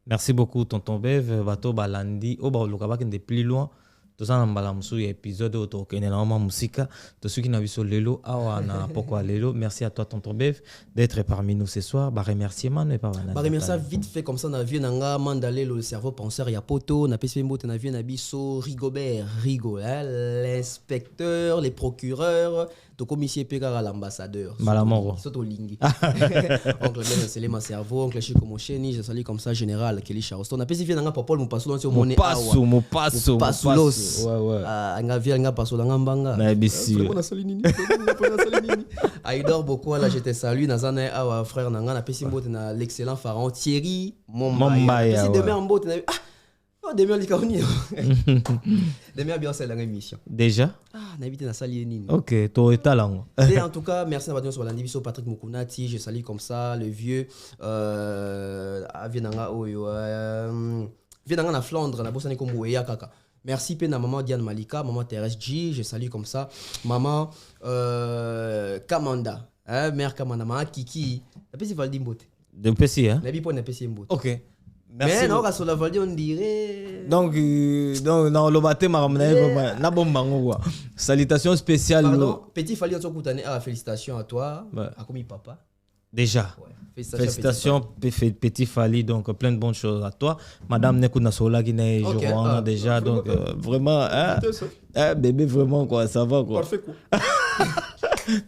Merci beaucoup, tonton Bev. Bato balandi. Oh, bah, le cabas qui est plus loin. Tout ça, on va épisode auto qui est normalement musique. Tous ceux qui n'ont vu sur Lelo, pourquoi Lelo. Merci à toi, tonton Bev, d'être parmi nous ce soir. Bah, remerciement, ne pas bah, remercier vite fait comme ça. On a vu nanga mandalé le cerveau penseur. Il y a poto. On a payé mot. On a vu Nabiso, Rigobert, l'inspecteur, les procureurs. To commissaire Pégara l'ambassadeur. Malamoro. Soto Lingi. Oncle Ben, c'est mon cerveau. Oncle Chico Mocheni, je salue comme ça général Kelly Charleston. On a payé nanga Paul Mupasso dans ce monnaie. Mupasso. Ouais. Anga via nga passo dans mbanga. Na bisi. On a salé nini. Aidor beaucoup là je te salue Nazana awa frère nanga na payé mot na l'excellent pharaon Thierry Mombaya. Si demain en mot na Oh, demain, les caronis. Demain, bien, c'est la émission. Déjà? Ah, on a évité la salle Yénine. Ok, toi et talent. Et en tout cas, merci d'avoir sur l'individu Patrick Mukunati. Je salue comme ça le vieux. Vienanga Oyo. Vienanga na Flandre, na Bossane comme Ouéa Kaka. Merci Pena, maman Diane Malika, maman Thérèse G. Je salue comme ça. Maman Kamanda. Mère Kamanda, maman Kiki. La PC Valdi Mbote. De PC, hein? La Bipo na PC Mbote. Ok. Merci. Mais non, sur la Valdi, on dirait. Donc, non, le matin, na bon mango. Salutations spéciales. Pardon, petit Fali, on se félicitations à toi. Ouais. À Komi Papa. Déjà. Ouais. Félicitations, Petit Fali. Donc, plein de bonnes choses à toi. Madame Nekuna Sola qui n'est pas déjà. Donc, vraiment, bébé, vraiment, quoi. Ça va, quoi. Parfait, quoi.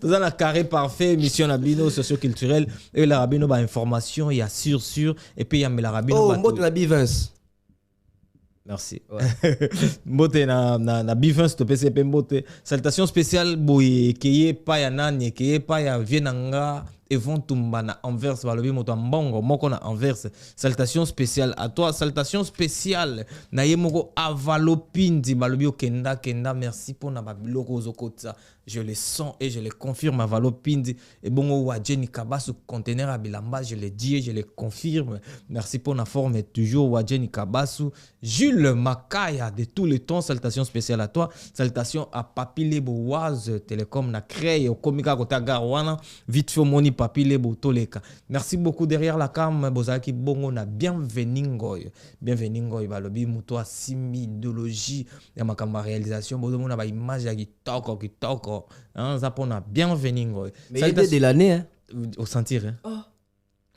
Tout ça, carré parfait, mission Labino, socio-culturel. Et la Rabino, bah, information, il y a sûr. Et puis, il y a la Rabino. Oh, moi, tu l'as Vince. Merci. Mbote na bifin to PCP mbote. Salutation spéciale boy keye pa ya nani keye pa ya vienanga et vont tumba na Anvers balobi moto mbongo moko na Anvers. Salutation spéciale à toi, salutation spéciale na yemoko avalopindi balobi kenda merci pour na babiloko zokotsa. Je le sens et je le confirme avalopindi et bongo wa Jenny Kabasu conteneur à Bilamba, je le dis et je le confirme. Merci pour la forme et toujours wa Jenny Kabasu. Jules Makaya de tous les temps, salutations spéciales à toi. Salutations à Papi Lebo Waz Télécom na créé au Komika Kota Garwana vite fait moni Papi Lebo Toleka. Merci beaucoup derrière la cam bozaki bongo na bienvenue ngoy balobi muto asimi idéologie ya makamba réalisation bozo mona ba image ya kitoko hein ça pona bienvenue ngoy. Mais idée de l'année hein. Au sentir hein. Oh.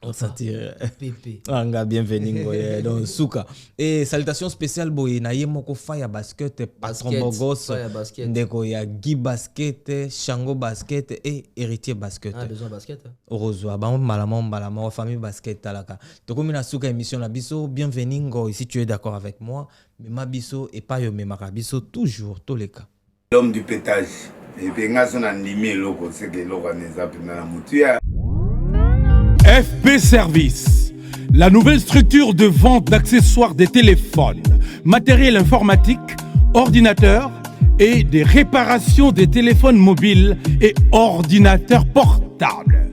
On sentir Pépé. Anga bienvenue donc souka et salutations spéciales boy na yemoko faya basket patron bogos ndeko ya Guy basket Shango basket et héritier basket. Ah besoin basket. Heureusement ba malama famille basket talaka. Tokomi na souka émission na biso bienvenue ngoy si tu es d'accord avec moi mais ma biso et pas yo mais marabiso toujours tous les cas. L'homme du pétage et puis ngaso na ndimi loko c'est que loko neza pena mutuya. FP Service, la nouvelle structure de vente d'accessoires des téléphones, matériel informatique, ordinateurs et des réparations des téléphones mobiles et ordinateurs portables.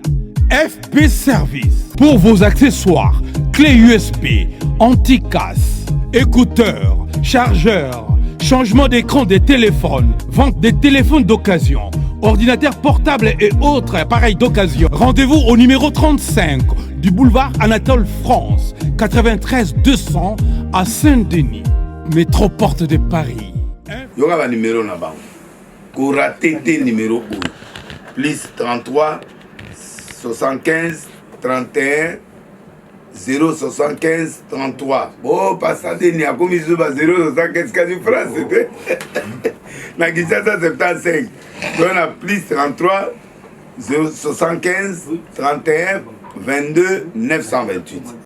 FP Service, pour vos accessoires, clés USB, anti-casse, écouteurs, chargeurs, changement d'écran des téléphones, vente des téléphones d'occasion, ordinateurs portables et autres appareils d'occasion. Rendez-vous au numéro 35 du boulevard Anatole France, 93 200 à Saint-Denis, métro Porte de Paris. Il y aura un numéro là-bas. Kora TT numéro 1. Plus 33 75 31 075 33. Oh, passez n'y a comme ils ont 075 quasi France. Na Kinshasa 75. On a plus 33 075 31 22 928.